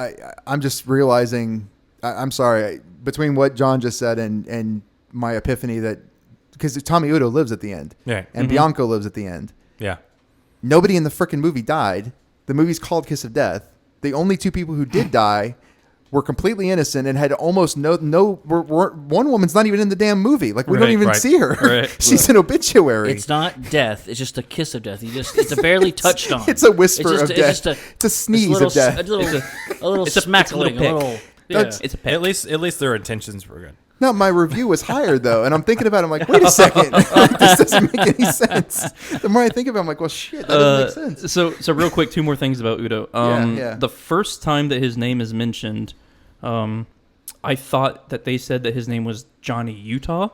[SPEAKER 3] I'm just realizing. I'm sorry. Between what John just said and my epiphany that because Tommy Udo lives at the end, and Bianco lives at the end.
[SPEAKER 1] Yeah.
[SPEAKER 3] Nobody in the frickin' movie died. The movie's called Kiss of Death. The only two people who did die were completely innocent and had almost one woman's not even in the damn movie. Like, we don't even see her. Right. She's an obituary.
[SPEAKER 4] It's not death. It's just a kiss of death. It's a barely touched on.
[SPEAKER 3] It's a whisper of death. It's a sneeze of death.
[SPEAKER 4] A little smackling.
[SPEAKER 1] It's a at least their intentions were good.
[SPEAKER 3] No, my review was higher, though. And I'm thinking about it. I'm like, wait a second. This doesn't make any sense. The more I think of it, I'm like, well, shit, that doesn't make sense.
[SPEAKER 2] So real quick, two more things about Udo. The first time that his name is mentioned, I thought that they said that his name was Johnny Utah.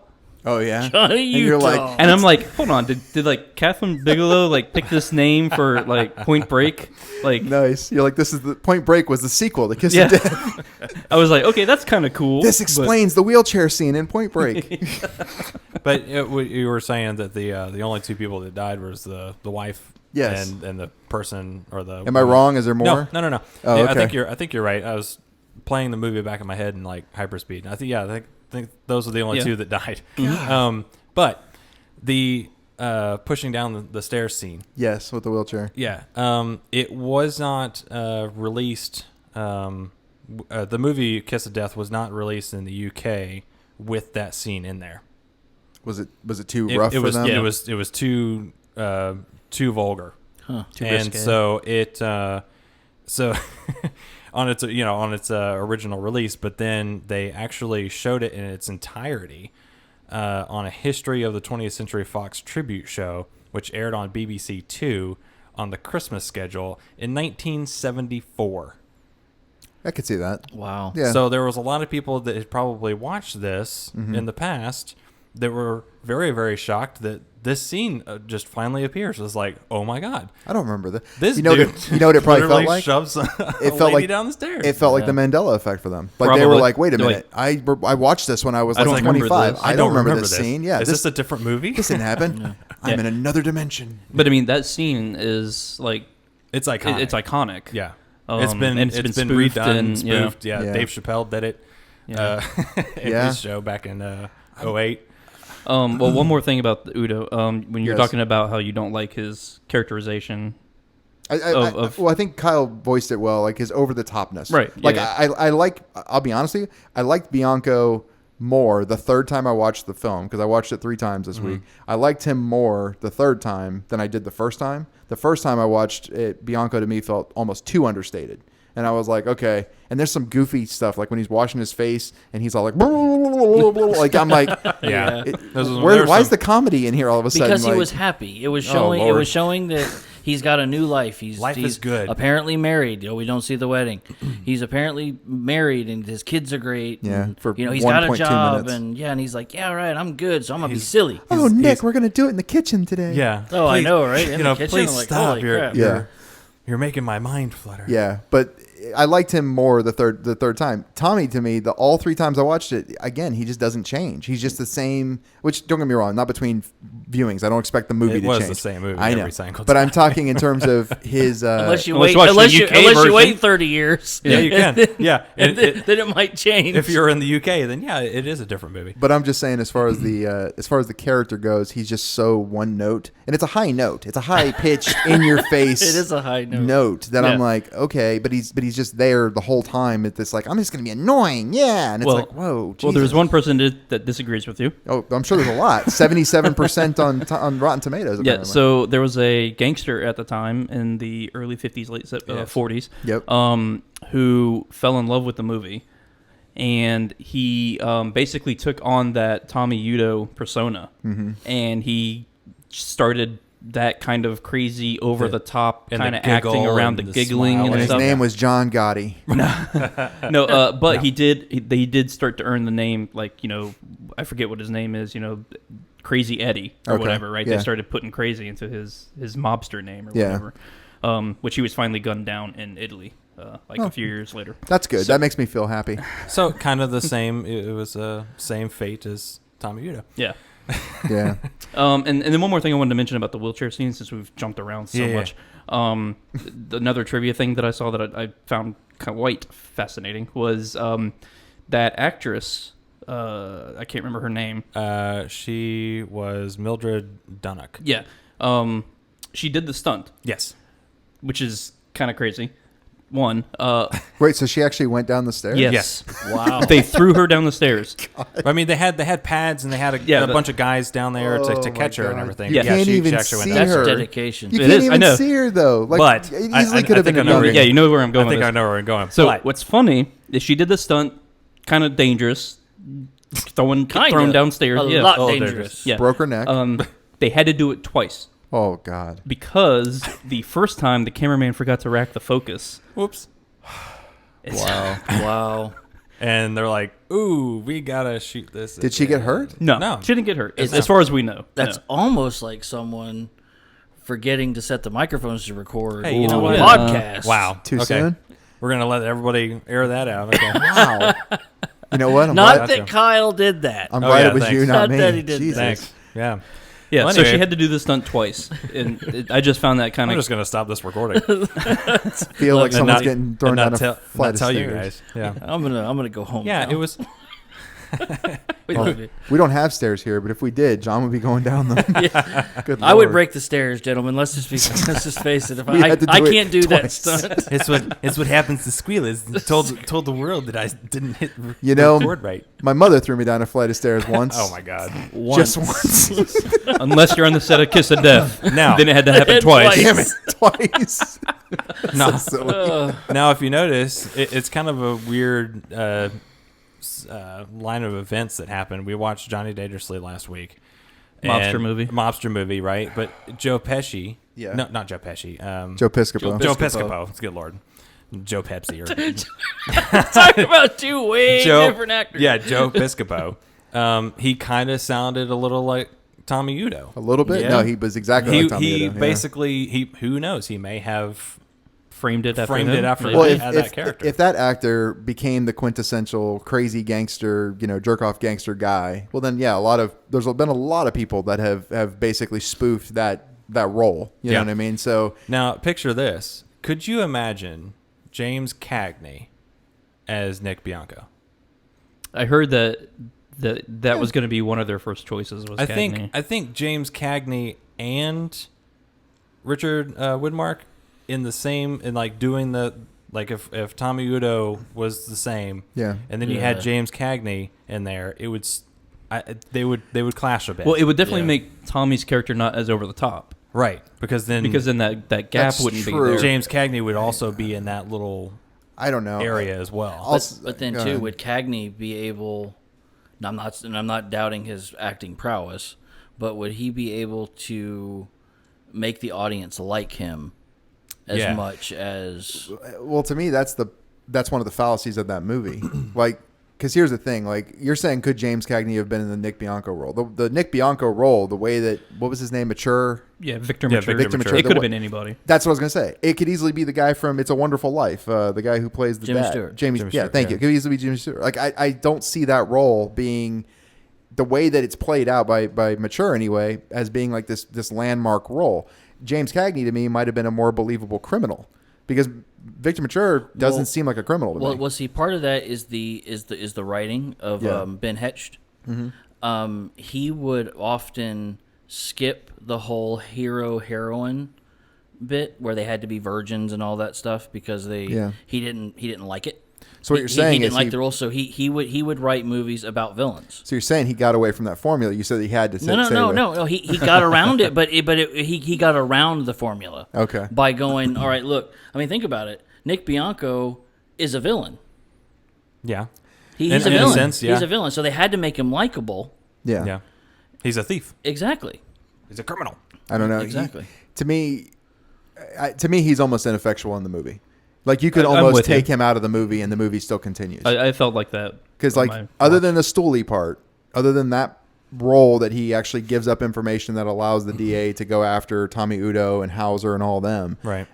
[SPEAKER 3] Oh, yeah?
[SPEAKER 4] Johnny Utah.
[SPEAKER 3] And you're like...
[SPEAKER 2] And I'm like, hold on, did like Catherine Bigelow like pick this name for like Point Break? Like,
[SPEAKER 3] nice. You're like, this is the Point Break was the sequel to Kiss of Death.
[SPEAKER 2] I was like, okay, that's kind of cool.
[SPEAKER 3] This explains the wheelchair scene in Point Break.
[SPEAKER 1] But you were saying that the only two people that died was the wife and the person or the...
[SPEAKER 3] Am I wrong? Is there more?
[SPEAKER 1] No.
[SPEAKER 3] Oh, okay.
[SPEAKER 1] I think you're right. I was playing the movie back in my head in like hyperspeed. I think those are the only two that died. But the pushing down the stairs scene.
[SPEAKER 3] Yes, with the wheelchair.
[SPEAKER 1] Yeah. It was not released. The movie Kiss of Death was not released in the UK with that scene in there.
[SPEAKER 3] Was it too rough for them?
[SPEAKER 1] Yeah, it was too vulgar.
[SPEAKER 4] Huh.
[SPEAKER 2] Too risque.
[SPEAKER 1] So it on its original release, but then they actually showed it in its entirety on a History of the 20th Century Fox tribute show, which aired on BBC Two on the Christmas schedule in 1974.
[SPEAKER 3] I could see that.
[SPEAKER 4] Wow.
[SPEAKER 3] Yeah.
[SPEAKER 1] So there was a lot of people that had probably watched this in the past that were very, very shocked that this scene just finally appears. It was like, oh my God.
[SPEAKER 3] I don't remember that.
[SPEAKER 1] This
[SPEAKER 3] you know
[SPEAKER 1] dude
[SPEAKER 3] what it probably
[SPEAKER 1] literally
[SPEAKER 3] felt like?
[SPEAKER 1] shoves
[SPEAKER 3] It
[SPEAKER 1] a
[SPEAKER 3] felt
[SPEAKER 1] lady
[SPEAKER 3] like
[SPEAKER 1] down the stairs.
[SPEAKER 3] It felt like the Mandela effect for them. Like they were
[SPEAKER 2] Probably.
[SPEAKER 3] like, wait a
[SPEAKER 2] They're
[SPEAKER 3] minute. I watched this when I was
[SPEAKER 2] I don't
[SPEAKER 3] like
[SPEAKER 2] remember
[SPEAKER 3] 25.
[SPEAKER 2] this.
[SPEAKER 3] I don't remember this scene. Yeah.
[SPEAKER 1] Is this a different movie?
[SPEAKER 3] This didn't happen. I'm in another dimension.
[SPEAKER 2] But I mean, that scene is like
[SPEAKER 1] It's iconic.
[SPEAKER 2] it's iconic.
[SPEAKER 1] Yeah.
[SPEAKER 2] And
[SPEAKER 1] it's been
[SPEAKER 2] spoofed
[SPEAKER 1] redone,
[SPEAKER 2] and,
[SPEAKER 1] spoofed.
[SPEAKER 2] yeah.
[SPEAKER 1] Yeah. Dave Chappelle did it in his show back in 2008.
[SPEAKER 2] Well, one more thing about the Udo. When you're
[SPEAKER 3] Yes.
[SPEAKER 2] talking about how you don't like his characterization,
[SPEAKER 3] I think Kyle voiced it well, like his over the topness.
[SPEAKER 2] Right.
[SPEAKER 3] Like
[SPEAKER 2] Yeah,
[SPEAKER 3] I like. I'll be honest with you. I liked Bianco more the third time I watched the film because I watched it 3 times this week. I liked him more the third time than I did the first time. The first time I watched it, Bianco to me felt almost too understated. And I was like, okay. And there's some goofy stuff, like when he's washing his face and he's all like, like I'm like,
[SPEAKER 1] Yeah.
[SPEAKER 3] why is the comedy in here all of a sudden?
[SPEAKER 4] Because he
[SPEAKER 3] like,
[SPEAKER 4] was happy. It was showing. It
[SPEAKER 1] Lord.
[SPEAKER 4] was showing that he's got a new life.
[SPEAKER 1] Life
[SPEAKER 4] he's
[SPEAKER 1] is good.
[SPEAKER 4] Apparently married. We don't see the wedding. He's apparently married, and his kids are great.
[SPEAKER 3] Yeah,
[SPEAKER 4] and,
[SPEAKER 3] for
[SPEAKER 4] he's got a
[SPEAKER 3] 1.2
[SPEAKER 4] job,
[SPEAKER 3] minutes.
[SPEAKER 4] and he's like, yeah, right, I'm good, so I'm gonna be silly.
[SPEAKER 3] oh, Nick,
[SPEAKER 1] he's-
[SPEAKER 3] we're gonna do it in the kitchen today.
[SPEAKER 1] Yeah.
[SPEAKER 4] Oh, I know, right? In the kitchen,
[SPEAKER 1] please
[SPEAKER 4] I'm like,
[SPEAKER 1] stop.
[SPEAKER 4] holy
[SPEAKER 1] You're,
[SPEAKER 4] crap.
[SPEAKER 1] you're, you're making my mind flutter.
[SPEAKER 3] Yeah, but I liked him more the third time. Tommy, to me, all 3 times I watched it, again, he just doesn't change. He's just the same. Which, don't get me wrong, not between viewings. I don't expect the movie
[SPEAKER 1] It
[SPEAKER 3] to
[SPEAKER 1] was
[SPEAKER 3] change.
[SPEAKER 1] the same movie
[SPEAKER 3] I know,
[SPEAKER 1] every single
[SPEAKER 3] but
[SPEAKER 1] time.
[SPEAKER 3] I'm talking in terms of his.
[SPEAKER 4] Unless you
[SPEAKER 2] Unless
[SPEAKER 4] wait,
[SPEAKER 2] you watch the
[SPEAKER 4] unless you
[SPEAKER 2] UK version.
[SPEAKER 4] wait 30 years.
[SPEAKER 1] Yeah, you can. Yeah.
[SPEAKER 4] And then it might change.
[SPEAKER 1] If you're in the UK, then yeah, it is a different movie.
[SPEAKER 3] But I'm just saying, as far as the character goes, he's just so one note, and it's a high note. It's a high pitch, in your face.
[SPEAKER 4] It is a high note.
[SPEAKER 3] Note that I'm
[SPEAKER 2] Yeah.
[SPEAKER 3] like, okay, but he's just there the whole time. It's this like, I'm just gonna be annoying, yeah, and it's
[SPEAKER 2] Well-
[SPEAKER 3] like, whoa.
[SPEAKER 2] well,
[SPEAKER 3] Jesus.
[SPEAKER 2] there's one person that disagrees with you.
[SPEAKER 3] Oh, I'm sure there's a lot. 77% on Rotten Tomatoes.
[SPEAKER 2] Yeah,
[SPEAKER 3] Apparently.
[SPEAKER 2] so there was a gangster at the time in the early 50s, late 40s,
[SPEAKER 3] Yep.
[SPEAKER 2] who fell in love with the movie. And he basically took on that Tommy Udo persona.
[SPEAKER 3] Mm-hmm.
[SPEAKER 2] And he started that kind of crazy, over-the-top
[SPEAKER 1] and
[SPEAKER 2] kind
[SPEAKER 1] the
[SPEAKER 2] of acting
[SPEAKER 1] giggle
[SPEAKER 2] around, the
[SPEAKER 1] and the
[SPEAKER 2] giggling
[SPEAKER 1] smile
[SPEAKER 2] and
[SPEAKER 3] and his
[SPEAKER 2] stuff.
[SPEAKER 3] name was John Gotti.
[SPEAKER 2] No, but he did start to earn the name, like, I forget what his name is, Crazy Eddie or
[SPEAKER 3] Okay,
[SPEAKER 2] whatever, right?
[SPEAKER 3] yeah.
[SPEAKER 2] They started putting crazy into his mobster name or
[SPEAKER 3] Yeah.
[SPEAKER 2] whatever, which he was finally gunned down in Italy, a few years later.
[SPEAKER 3] That's good. That makes me feel happy.
[SPEAKER 1] So kind of the same. It was the same fate as Tommy Udo.
[SPEAKER 2] Yeah.
[SPEAKER 3] Yeah.
[SPEAKER 2] And then one more thing I wanted to mention about the wheelchair scene, since we've jumped around so
[SPEAKER 1] Yeah.
[SPEAKER 2] much. Another trivia thing that I saw that I found quite fascinating was that actress. I can't remember her name.
[SPEAKER 1] She was Mildred Dunnock.
[SPEAKER 2] Yeah. She did the stunt,
[SPEAKER 1] Yes.
[SPEAKER 2] which is kind of crazy. One.
[SPEAKER 3] Wait, so she actually went down the stairs?
[SPEAKER 2] Yes.
[SPEAKER 4] Wow.
[SPEAKER 2] They threw her down the stairs.
[SPEAKER 1] I mean, they had pads and they had a bunch of guys down there
[SPEAKER 3] Oh
[SPEAKER 1] to
[SPEAKER 3] my
[SPEAKER 1] catch her and
[SPEAKER 3] God.
[SPEAKER 1] everything.
[SPEAKER 2] Yeah.
[SPEAKER 3] You can't
[SPEAKER 1] she
[SPEAKER 3] even
[SPEAKER 1] actually went
[SPEAKER 3] see
[SPEAKER 1] down.
[SPEAKER 4] That's
[SPEAKER 3] her.
[SPEAKER 4] dedication.
[SPEAKER 3] You
[SPEAKER 2] It
[SPEAKER 3] can't
[SPEAKER 2] is, I
[SPEAKER 3] even
[SPEAKER 2] know.
[SPEAKER 3] see her though. Like,
[SPEAKER 1] But
[SPEAKER 3] it
[SPEAKER 1] I
[SPEAKER 3] easily could have
[SPEAKER 1] think
[SPEAKER 3] been
[SPEAKER 1] I know
[SPEAKER 3] another.
[SPEAKER 1] where
[SPEAKER 2] Yeah, you know where I'm going
[SPEAKER 1] I think
[SPEAKER 2] with
[SPEAKER 1] I
[SPEAKER 2] this.
[SPEAKER 1] know where we're going.
[SPEAKER 2] So
[SPEAKER 1] But
[SPEAKER 2] what's funny is she did the stunt, kind of dangerous, thrown downstairs.
[SPEAKER 4] A
[SPEAKER 2] Yeah.
[SPEAKER 4] lot
[SPEAKER 1] Oh,
[SPEAKER 4] dangerous.
[SPEAKER 2] Yeah.
[SPEAKER 3] Broke her neck.
[SPEAKER 2] They had to do it twice
[SPEAKER 3] Oh God.
[SPEAKER 2] because the first time the cameraman forgot to rack the focus.
[SPEAKER 1] whoops.
[SPEAKER 3] Wow.
[SPEAKER 4] Wow.
[SPEAKER 1] And they're like, "Ooh, we gotta shoot this."
[SPEAKER 3] Did she get hurt?
[SPEAKER 2] No,
[SPEAKER 1] No.
[SPEAKER 2] she didn't get hurt, as
[SPEAKER 4] It's-
[SPEAKER 2] far as we know.
[SPEAKER 4] That's
[SPEAKER 2] No.
[SPEAKER 4] almost like someone forgetting to set the microphones to record
[SPEAKER 1] Hey, you know
[SPEAKER 4] on
[SPEAKER 1] what?
[SPEAKER 4] a podcast.
[SPEAKER 1] Wow.
[SPEAKER 3] Too
[SPEAKER 1] okay.
[SPEAKER 3] soon?
[SPEAKER 1] We're gonna let everybody air that out. Okay.
[SPEAKER 3] Wow. You know what? I'm
[SPEAKER 4] Not
[SPEAKER 3] glad,
[SPEAKER 1] Gotcha.
[SPEAKER 4] that Kyle did that.
[SPEAKER 3] I'm
[SPEAKER 1] Oh,
[SPEAKER 3] glad
[SPEAKER 1] yeah,
[SPEAKER 3] it was
[SPEAKER 1] thanks.
[SPEAKER 3] you, not
[SPEAKER 4] Not
[SPEAKER 3] me.
[SPEAKER 4] that he did that.
[SPEAKER 3] Jesus.
[SPEAKER 1] Thanks. Yeah.
[SPEAKER 2] Yeah,
[SPEAKER 1] Well,
[SPEAKER 2] so she
[SPEAKER 1] anyway.
[SPEAKER 2] had to do the stunt twice, and I just found that kind
[SPEAKER 1] I'm
[SPEAKER 2] of
[SPEAKER 1] just gonna stop this recording.
[SPEAKER 3] Feel like
[SPEAKER 1] And
[SPEAKER 3] someone's
[SPEAKER 1] not-
[SPEAKER 3] getting thrown
[SPEAKER 1] and
[SPEAKER 3] down
[SPEAKER 1] not
[SPEAKER 3] a
[SPEAKER 1] tell,
[SPEAKER 3] flight
[SPEAKER 1] not
[SPEAKER 3] of
[SPEAKER 1] tell
[SPEAKER 3] stairs.
[SPEAKER 1] you guys. Yeah.
[SPEAKER 4] I'm gonna go home.
[SPEAKER 1] Yeah.
[SPEAKER 4] now.
[SPEAKER 1] It was.
[SPEAKER 4] We love you.
[SPEAKER 3] We don't have stairs here, but if we did, John would be going down them. Good
[SPEAKER 4] I would
[SPEAKER 3] Lord.
[SPEAKER 4] break the stairs, gentlemen. Let's just face it. If
[SPEAKER 3] We
[SPEAKER 4] I
[SPEAKER 3] had to
[SPEAKER 4] I
[SPEAKER 3] do it
[SPEAKER 4] can't do that
[SPEAKER 3] twice.
[SPEAKER 4] stunt.
[SPEAKER 1] It's what happens to squealers. Told the world that I didn't hit
[SPEAKER 3] You know,
[SPEAKER 1] record right.
[SPEAKER 3] My mother threw me down a flight of stairs once.
[SPEAKER 1] Oh my god.
[SPEAKER 3] Just once.
[SPEAKER 2] unless you're on the set of Kiss of Death.
[SPEAKER 1] Now
[SPEAKER 2] Then it had to happen
[SPEAKER 4] And
[SPEAKER 2] twice.
[SPEAKER 3] Damn it. Twice.
[SPEAKER 1] No.
[SPEAKER 3] silly.
[SPEAKER 1] Now, if you notice, it's kind of a weird line of events that happened. We watched Johnny Dangerously last week. Mobster movie, right? But Joe Pesci.
[SPEAKER 3] Yeah.
[SPEAKER 1] No, not Joe Pesci.
[SPEAKER 3] Joe Piscopo.
[SPEAKER 1] Joe Piscopo. It's good Lord. Joe Pepsi.
[SPEAKER 4] Talking about two way different actors.
[SPEAKER 1] Yeah, Joe Piscopo. He kind of sounded a little like Tommy Udo.
[SPEAKER 3] A little bit?
[SPEAKER 1] Yeah.
[SPEAKER 3] No, he was exactly like Tommy Udo.
[SPEAKER 1] Basically, who knows? He may have
[SPEAKER 2] framed it after
[SPEAKER 3] Well,
[SPEAKER 1] that character.
[SPEAKER 3] if that actor became the quintessential crazy gangster, jerk off gangster guy, well then yeah, there's been a lot of people that have basically spoofed that role. You know what I mean? So
[SPEAKER 1] now picture this. Could you imagine James Cagney as Nick Bianco?
[SPEAKER 2] I heard that was going to be one of their first choices. Was Cagney.
[SPEAKER 1] I think James Cagney and Richard Widmark in the same, in like doing the, like if Tommy Udo was the same,
[SPEAKER 3] yeah,
[SPEAKER 1] and then you had James Cagney in there, it would they would clash a bit.
[SPEAKER 2] Well, it would definitely make Tommy's character not as over the top,
[SPEAKER 1] right? Because then
[SPEAKER 2] that gap wouldn't be there.
[SPEAKER 1] James Cagney would also be in that little
[SPEAKER 3] I don't know
[SPEAKER 1] area as well.
[SPEAKER 4] But then too, would Cagney be able? I'm not doubting his acting prowess, but would he be able to make the audience like him as much as?
[SPEAKER 3] Well, to me, that's one of the fallacies of that movie. Like, because here's the thing: like you're saying, could James Cagney have been in the Nick Bianco role? The Nick Bianco role, the way that what was his name, Mature?
[SPEAKER 2] Yeah, Victor Mature.
[SPEAKER 3] Victor Mature.
[SPEAKER 2] It could have been anybody.
[SPEAKER 3] That's what I was gonna say. It could easily be the guy from It's a Wonderful Life, the guy who plays the
[SPEAKER 4] Jimmy
[SPEAKER 3] dad.
[SPEAKER 4] Stewart.
[SPEAKER 3] Jimmy Stewart. Thank you. It could easily be Jimmy Stewart. Like I don't see that role being the way that it's played out by Mature anyway, as being like this landmark role. James Cagney to me might have been a more believable criminal because Victor Mature doesn't seem like a criminal to me.
[SPEAKER 4] Well, see, part of that is the writing of Ben Hetched.
[SPEAKER 3] Mm-hmm.
[SPEAKER 4] He would often skip the whole hero-heroine bit where they had to be virgins and all that stuff because he didn't like it.
[SPEAKER 3] So what you're saying
[SPEAKER 4] he didn't
[SPEAKER 3] is
[SPEAKER 4] like the role, so he would write movies about villains.
[SPEAKER 3] So you're saying he got away from that formula? You said he had to.
[SPEAKER 4] No. He got around it, but he got around the formula.
[SPEAKER 3] Okay.
[SPEAKER 4] By going, all right, look. I mean, think about it. Nick Bianco is a villain.
[SPEAKER 1] Yeah.
[SPEAKER 4] He's a villain. In a sense, yeah. He's a villain, so they had to make him likable.
[SPEAKER 3] Yeah.
[SPEAKER 1] Yeah. He's a thief.
[SPEAKER 4] Exactly.
[SPEAKER 1] He's a criminal.
[SPEAKER 3] I don't know.
[SPEAKER 4] Exactly.
[SPEAKER 3] To me, he's almost ineffectual in the movie. Like you could almost take him out of the movie and the movie still continues.
[SPEAKER 2] I felt like that.
[SPEAKER 3] Because other than the stoolie part, other than that role that he actually gives up information that allows the DA to go after Tommy Udo and Hauser and all them.
[SPEAKER 1] Right.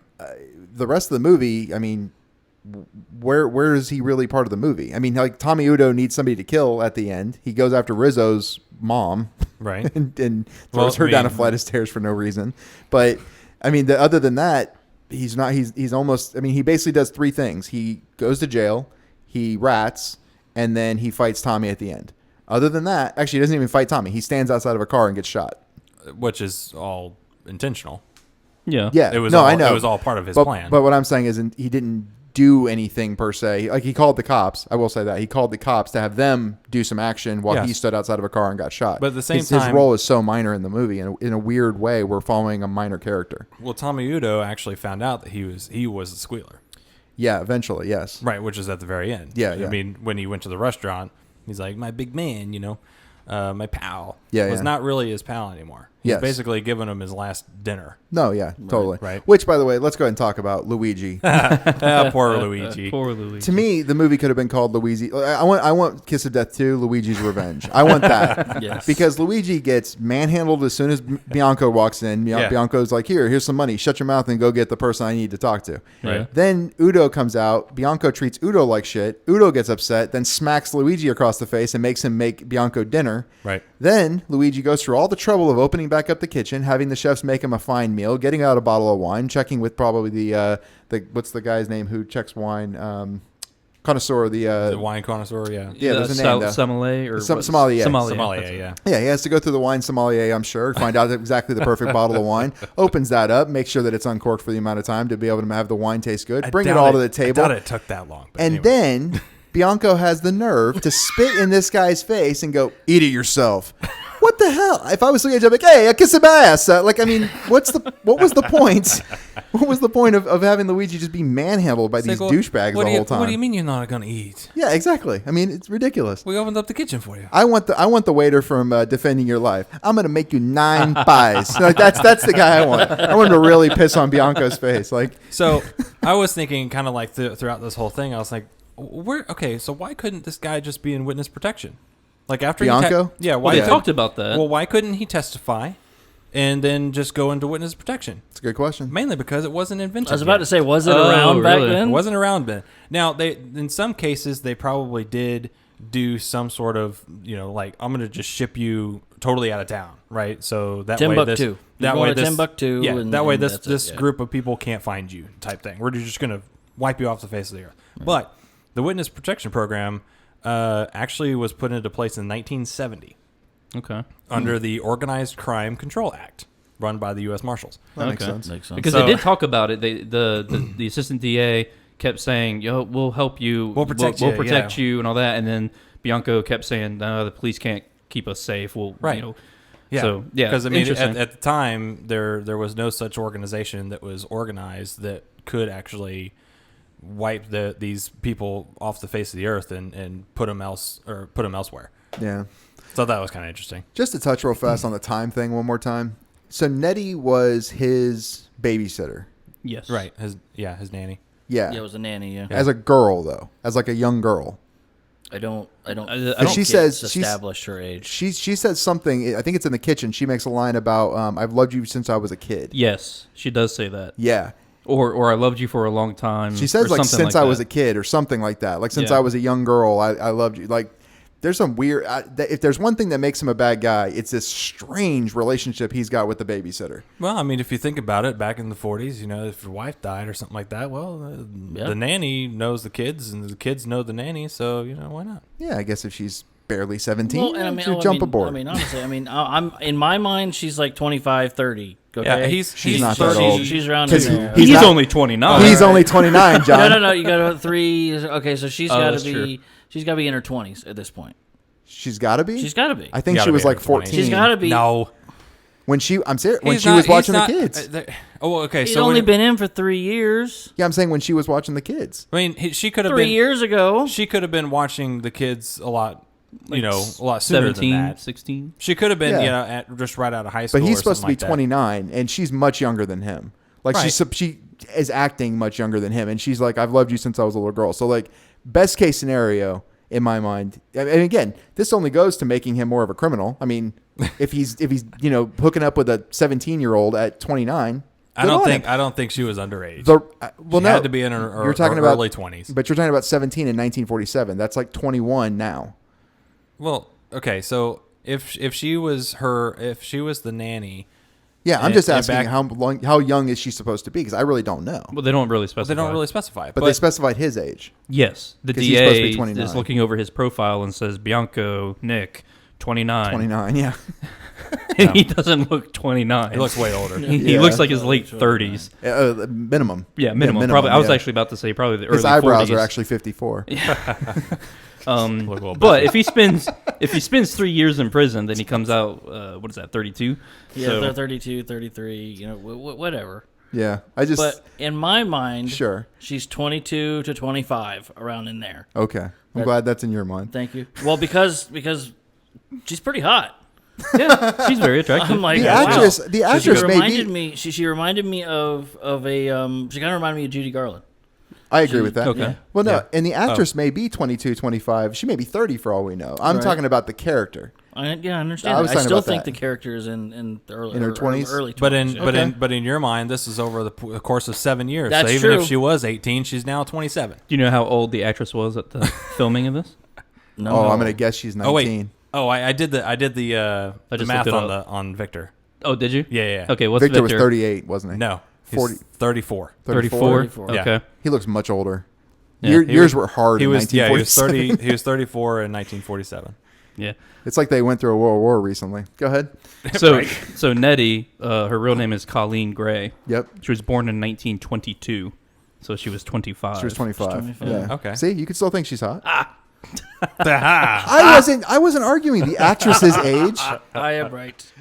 [SPEAKER 3] The rest of the movie, I mean, where is he really part of the movie? I mean, like Tommy Udo needs somebody to kill at the end. He goes after Rizzo's mom.
[SPEAKER 1] Right.
[SPEAKER 3] and throws her down a flight of stairs for no reason. But I mean, other than that, he's almost, I mean, he basically does three things. He goes to jail, he rats, and then he fights Tommy at the end. Other than that, actually, he doesn't even fight Tommy. He stands outside of a car and gets shot.
[SPEAKER 1] Which is all intentional.
[SPEAKER 2] Yeah.
[SPEAKER 3] Yeah.
[SPEAKER 1] It was
[SPEAKER 3] I know.
[SPEAKER 1] It was all part of his plan.
[SPEAKER 3] But what I'm saying is he didn't do anything per se. Like he called the cops. I will say that. He called the cops to have them do some action while he stood outside of a car and got shot.
[SPEAKER 1] But at the same time,
[SPEAKER 3] his role is so minor in the movie. And in a weird way, we're following a minor character.
[SPEAKER 1] Well, Tommy Udo actually found out that he was a squealer.
[SPEAKER 3] Yeah, eventually, yes.
[SPEAKER 1] Right, which is at the very end.
[SPEAKER 3] Yeah.
[SPEAKER 1] I mean, when he went to the restaurant, he's like, my big man, my pal.
[SPEAKER 3] Yeah,
[SPEAKER 1] was not really his pal anymore. He's basically giving him his last dinner.
[SPEAKER 3] No, yeah, totally.
[SPEAKER 1] Right.
[SPEAKER 3] Which, by the way, let's go ahead and talk about Luigi.
[SPEAKER 1] Poor Luigi.
[SPEAKER 2] Poor Luigi.
[SPEAKER 3] To me, the movie could have been called Luigi. I want Kiss of Death 2, Luigi's Revenge. I want that.
[SPEAKER 4] Yes.
[SPEAKER 3] Because Luigi gets manhandled as soon as Bianco walks in. Bianco's like, here's some money. Shut your mouth and go get the person I need to talk to.
[SPEAKER 1] Right.
[SPEAKER 3] Then Udo comes out. Bianco treats Udo like shit. Udo gets upset, then smacks Luigi across the face and makes him make Bianco dinner.
[SPEAKER 1] Right.
[SPEAKER 3] Then Luigi goes through all the trouble of opening back up the kitchen, having the chefs make him a fine meal, getting out a bottle of wine, checking with probably the what's the guy's name who checks wine? Connoisseur,
[SPEAKER 1] the wine connoisseur, yeah.
[SPEAKER 3] Yeah, there's a name.
[SPEAKER 2] Sommelier or
[SPEAKER 3] sommelier.
[SPEAKER 1] Sommelier, yeah.
[SPEAKER 3] Yeah, he has to go through the wine sommelier, I'm sure, find out exactly the perfect bottle of wine, opens that up, make sure that it's uncorked for the amount of time to be able to have the wine taste good, bring it all to the table.
[SPEAKER 1] I doubt it took that long.
[SPEAKER 3] And then Bianco has the nerve to spit in this guy's face and go, eat it yourself. what the hell? If I was looking at you, I'd be like, hey, I kiss him ass. What was the point? What was the point of having Luigi just be manhandled by these douchebags the whole time?
[SPEAKER 1] What do you mean you're not going to eat?
[SPEAKER 3] Yeah, exactly. I mean, it's ridiculous.
[SPEAKER 1] We opened up the kitchen for you.
[SPEAKER 3] I want the waiter from Defending Your Life. I'm going to make you 9 pies. Like, that's the guy I want. I want him to really piss on Bianco's face. Like,
[SPEAKER 1] so I was thinking kind of like throughout this whole thing, I was like, so why couldn't this guy just be in witness protection? Like after
[SPEAKER 3] Bianco?
[SPEAKER 1] Why
[SPEAKER 2] they talked about that.
[SPEAKER 1] Well, why couldn't he testify and then just go into witness protection?
[SPEAKER 3] it's a good question.
[SPEAKER 1] Mainly because it wasn't invented.
[SPEAKER 4] I was about to say, was it
[SPEAKER 2] Oh,
[SPEAKER 4] around back
[SPEAKER 2] really?
[SPEAKER 1] It
[SPEAKER 4] then?
[SPEAKER 1] wasn't around then. Now, in some cases, they probably did do some sort of, like, I'm going to just ship you totally out of town, right? So that way this...
[SPEAKER 4] Timbuktu.
[SPEAKER 1] That
[SPEAKER 4] You're
[SPEAKER 1] way
[SPEAKER 4] going to
[SPEAKER 1] this...
[SPEAKER 4] Timbuktu.
[SPEAKER 1] Yeah,
[SPEAKER 4] and,
[SPEAKER 1] that way
[SPEAKER 4] and
[SPEAKER 1] this
[SPEAKER 4] that's it, yeah.
[SPEAKER 1] group of people can't find you type thing. We're just going to wipe you off the face of the earth. Right. But the witness protection program actually was put into place in 1970 under the Organized Crime Control Act run by the U.S. Marshals.
[SPEAKER 3] That makes sense.
[SPEAKER 2] Because they did talk about it. The assistant DA kept saying, "Yo, we'll help you.
[SPEAKER 1] We'll protect
[SPEAKER 2] you and all that." And then Bianco kept saying, "No, the police can't keep us safe." Well,
[SPEAKER 1] Right. Yeah.
[SPEAKER 2] So yeah,
[SPEAKER 1] because I mean,
[SPEAKER 2] interesting.
[SPEAKER 1] at the time, there was no such organization that was organized that could actually wipe these people off the face of the earth and put them elsewhere.
[SPEAKER 3] Yeah.
[SPEAKER 1] So that was kind of interesting.
[SPEAKER 3] Just to touch real fast on the time thing one more time. So Nettie was his babysitter.
[SPEAKER 2] Yes.
[SPEAKER 1] Right. His nanny.
[SPEAKER 3] Yeah.
[SPEAKER 4] Yeah, it was a nanny. Yeah.
[SPEAKER 3] As a girl, though. As like a young girl.
[SPEAKER 4] I don't
[SPEAKER 3] she says
[SPEAKER 4] established her age.
[SPEAKER 3] She says something. I think it's in the kitchen. She makes a line about I've loved you since I was a kid.
[SPEAKER 2] Yes, she does say that.
[SPEAKER 3] Yeah.
[SPEAKER 2] Or I loved you for a long time.
[SPEAKER 3] She says
[SPEAKER 2] or
[SPEAKER 3] like
[SPEAKER 2] something
[SPEAKER 3] since
[SPEAKER 2] like
[SPEAKER 3] I
[SPEAKER 2] that.
[SPEAKER 3] was a kid or something like that. Like since
[SPEAKER 2] Yeah.
[SPEAKER 3] I was a young girl, I loved you. Like there's some weird. If there's one thing that makes him a bad guy, it's this strange relationship he's got with the babysitter.
[SPEAKER 1] Well, I mean, if you think about it, back in the 40s, if your wife died or something like that, well, the nanny knows the kids and the kids know the nanny, so why not?
[SPEAKER 3] Yeah, I guess if she's barely 17,
[SPEAKER 4] Well, and I mean,
[SPEAKER 3] jump aboard.
[SPEAKER 4] I mean, honestly, I'm in my mind, she's like 25, 30. Okay?
[SPEAKER 1] Yeah,
[SPEAKER 3] she's not that old.
[SPEAKER 4] She's around.
[SPEAKER 3] 'Cause
[SPEAKER 4] in there.
[SPEAKER 2] He's
[SPEAKER 3] not-
[SPEAKER 2] only 29.
[SPEAKER 3] He's only 29, John.
[SPEAKER 4] No. You got 3. Okay, so she's got to
[SPEAKER 2] that's
[SPEAKER 4] be.
[SPEAKER 2] true.
[SPEAKER 4] She's got to be in her 20s at this point.
[SPEAKER 3] She's got to be.
[SPEAKER 4] She's got to be.
[SPEAKER 3] I think
[SPEAKER 1] Gotta
[SPEAKER 3] she was
[SPEAKER 1] be in
[SPEAKER 3] like
[SPEAKER 1] her
[SPEAKER 3] 14.
[SPEAKER 1] 20s.
[SPEAKER 4] She's got to be.
[SPEAKER 1] No.
[SPEAKER 3] When I'm serious. When
[SPEAKER 1] He's
[SPEAKER 3] she
[SPEAKER 1] not-
[SPEAKER 3] was
[SPEAKER 1] he's
[SPEAKER 3] watching
[SPEAKER 1] not-
[SPEAKER 3] the kids.
[SPEAKER 1] Okay.
[SPEAKER 4] He's
[SPEAKER 1] So
[SPEAKER 4] only been in for 3 years.
[SPEAKER 3] Yeah, I'm saying when she was watching the kids.
[SPEAKER 1] I mean, she could have
[SPEAKER 4] 3
[SPEAKER 1] been.
[SPEAKER 4] years ago.
[SPEAKER 1] She could have been watching the kids a lot.
[SPEAKER 2] Like
[SPEAKER 1] A lot sooner
[SPEAKER 2] 17,
[SPEAKER 1] than that.
[SPEAKER 2] 16.
[SPEAKER 1] She could have been,
[SPEAKER 3] Yeah.
[SPEAKER 1] just right out of high school.
[SPEAKER 3] But he's
[SPEAKER 1] or
[SPEAKER 3] supposed to be
[SPEAKER 1] something like that.
[SPEAKER 3] 29, and she's much younger than him. Like
[SPEAKER 1] Right.
[SPEAKER 3] she is acting much younger than him, and she's like, "I've loved you since I was a little girl." So like, best case scenario in my mind. And again, this only goes to making him more of a criminal. I mean, if he's hooking up with a 17-year-old at 29.
[SPEAKER 1] I don't think she was underage.
[SPEAKER 3] She
[SPEAKER 1] had to be in her
[SPEAKER 3] you're talking about
[SPEAKER 1] early 20s.
[SPEAKER 3] But you're talking about 17 in 1947. That's like 21 now.
[SPEAKER 1] Well, okay, so if she was the nanny,
[SPEAKER 3] Yeah, I'm
[SPEAKER 1] And-
[SPEAKER 3] just
[SPEAKER 1] and
[SPEAKER 3] asking
[SPEAKER 1] back-
[SPEAKER 3] how young is she supposed to be? Because I really don't know.
[SPEAKER 2] Well, they don't really specify.
[SPEAKER 1] they don't really specify it.
[SPEAKER 3] But they specified his age.
[SPEAKER 2] Yes, the
[SPEAKER 3] 'Cause he's supposed to be
[SPEAKER 2] DA
[SPEAKER 3] 29.
[SPEAKER 2] is looking over his profile and says Bianco Nick 29.
[SPEAKER 3] 29. Yeah.
[SPEAKER 2] And he doesn't look 29.
[SPEAKER 1] he looks way older.
[SPEAKER 2] He
[SPEAKER 3] Yeah.
[SPEAKER 2] looks like his late 30s.
[SPEAKER 3] Minimum.
[SPEAKER 2] Yeah, minimum.
[SPEAKER 3] Yeah,
[SPEAKER 2] probably. I was
[SPEAKER 3] yeah.
[SPEAKER 2] actually about to say probably the early
[SPEAKER 3] His eyebrows
[SPEAKER 2] 40s.
[SPEAKER 3] are actually 54.
[SPEAKER 1] Look a little
[SPEAKER 2] But
[SPEAKER 1] bit.
[SPEAKER 2] if he spends 3 years in prison, then he comes out. What is that? 32.
[SPEAKER 4] Yeah,
[SPEAKER 2] So-
[SPEAKER 4] they're 32, 33. Whatever.
[SPEAKER 3] Yeah. I just.
[SPEAKER 4] But in my mind,
[SPEAKER 3] Sure.
[SPEAKER 4] she's 22 to 25, around in there.
[SPEAKER 3] Okay. I'm glad that's in your mind.
[SPEAKER 4] Thank you. Well, because she's pretty hot.
[SPEAKER 2] Yeah, she's very attractive.
[SPEAKER 4] I'm like,
[SPEAKER 3] The
[SPEAKER 4] wow.
[SPEAKER 3] actress
[SPEAKER 4] She
[SPEAKER 3] may
[SPEAKER 4] reminded
[SPEAKER 3] be.
[SPEAKER 4] me. She reminded me of a. She kind of reminded me of Judy Garland.
[SPEAKER 3] I agree with that.
[SPEAKER 2] Okay.
[SPEAKER 4] Yeah.
[SPEAKER 3] Well, no.
[SPEAKER 1] Yeah.
[SPEAKER 3] And the actress may be 22, 25. She may be 30 for all we know. I'm
[SPEAKER 4] Right.
[SPEAKER 3] talking about the character.
[SPEAKER 4] I understand.
[SPEAKER 3] I was
[SPEAKER 4] I
[SPEAKER 3] talking
[SPEAKER 4] still
[SPEAKER 3] about
[SPEAKER 4] think
[SPEAKER 3] that.
[SPEAKER 4] the character is in the early
[SPEAKER 3] In her 20s?
[SPEAKER 4] Early 20s.
[SPEAKER 1] But in your mind, this is over the course of 7 years.
[SPEAKER 4] That's
[SPEAKER 1] so even
[SPEAKER 4] true.
[SPEAKER 1] if she was 18, she's now 27.
[SPEAKER 2] Do you know how old the actress was at the filming of this?
[SPEAKER 4] No,
[SPEAKER 3] I'm going to guess she's 19.
[SPEAKER 1] Oh wait. Oh, I did the
[SPEAKER 2] I just
[SPEAKER 1] math
[SPEAKER 2] looked it
[SPEAKER 1] on Victor.
[SPEAKER 2] Oh, did you?
[SPEAKER 1] Yeah.
[SPEAKER 2] Okay, what's
[SPEAKER 3] Victor
[SPEAKER 2] Victor?
[SPEAKER 3] was 38, wasn't he?
[SPEAKER 1] No, he's
[SPEAKER 3] 40.
[SPEAKER 1] 34.
[SPEAKER 2] 34.
[SPEAKER 4] 34.
[SPEAKER 1] Yeah.
[SPEAKER 2] Okay.
[SPEAKER 3] He looks much older.
[SPEAKER 2] Yeah,
[SPEAKER 3] Yours were hard
[SPEAKER 1] He
[SPEAKER 3] in
[SPEAKER 1] was
[SPEAKER 3] 1947.
[SPEAKER 1] he was 34 in 1947.
[SPEAKER 2] Yeah.
[SPEAKER 3] It's like they went through a world war recently. Go ahead.
[SPEAKER 2] So Nettie, her real name is Coleen Gray.
[SPEAKER 3] Yep.
[SPEAKER 2] She was born in 1922, so she was 25.
[SPEAKER 3] She was 25.
[SPEAKER 4] 25.
[SPEAKER 3] Yeah.
[SPEAKER 1] Okay.
[SPEAKER 3] See, you can still think she's hot. I wasn't arguing the actress's age.
[SPEAKER 4] I am right.